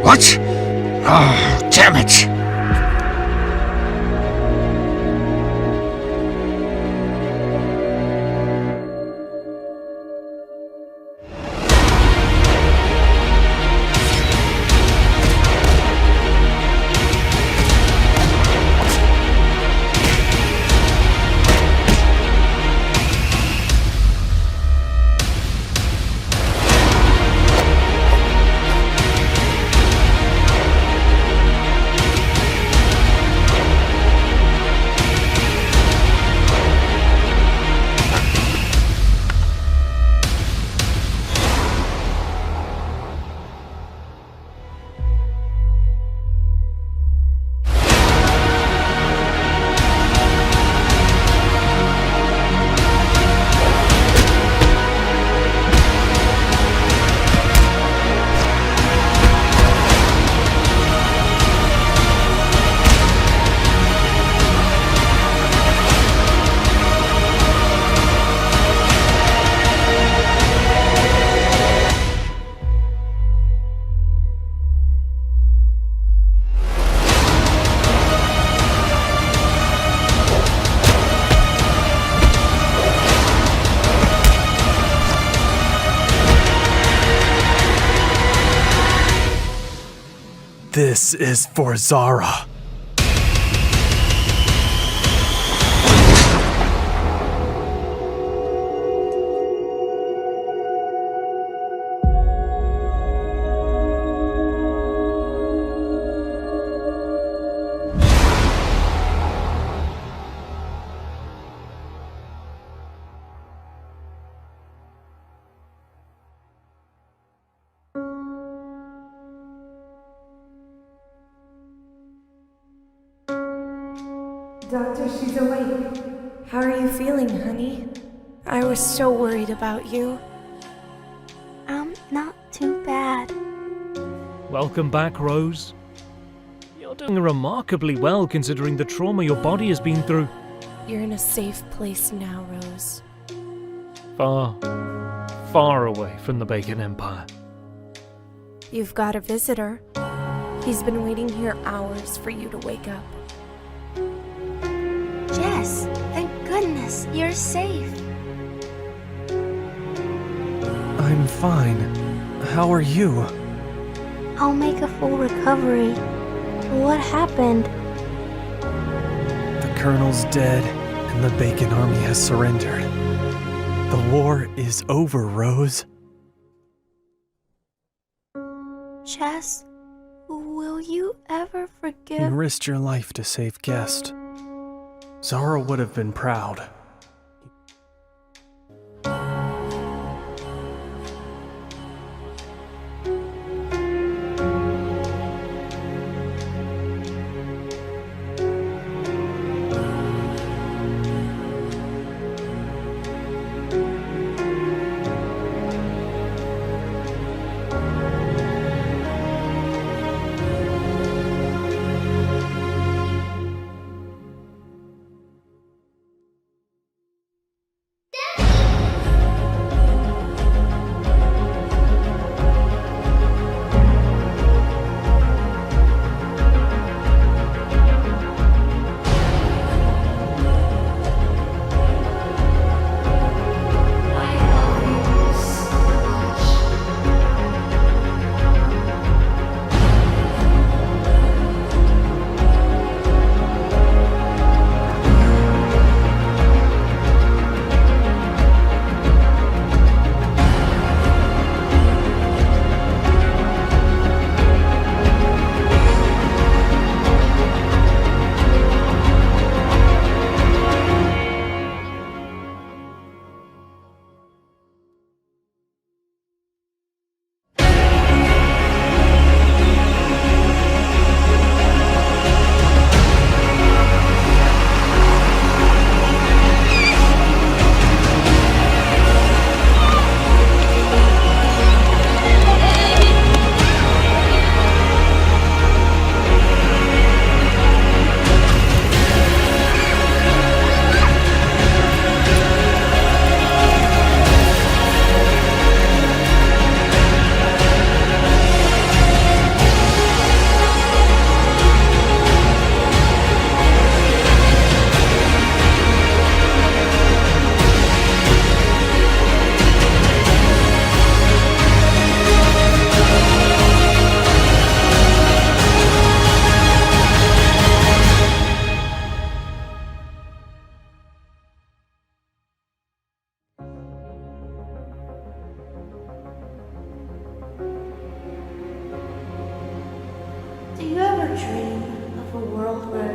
What? Oh, damn it! This is for Zara. Doctor, she's awake. How are you feeling, honey? I was so worried about you. Not too bad. Welcome back, Rose. You're doing remarkably well considering the trauma your body has been through. You're in a safe place now, Rose. Far, far away from the Bacon Empire. You've got a visitor. He's been waiting here hours for you to wake up. Jess, thank goodness, you're safe. I'm fine. How are you? I'll make a full recovery. What happened? The Colonel's dead, and the Bacon Army has surrendered. The war is over, Rose. Jess, will you ever forgive? You risked your life to save Guest. Zara would have been proud. Do you ever dream of a world where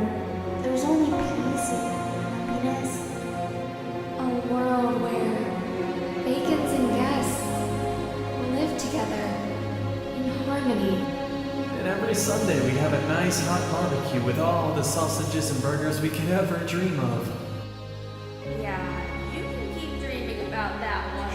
there's only peace and happiness? A world where Bacons and guests live together in harmony. And every Sunday we have a nice hot barbecue with all the sausages and burgers we could ever dream of. Yeah, you can keep dreaming about that one.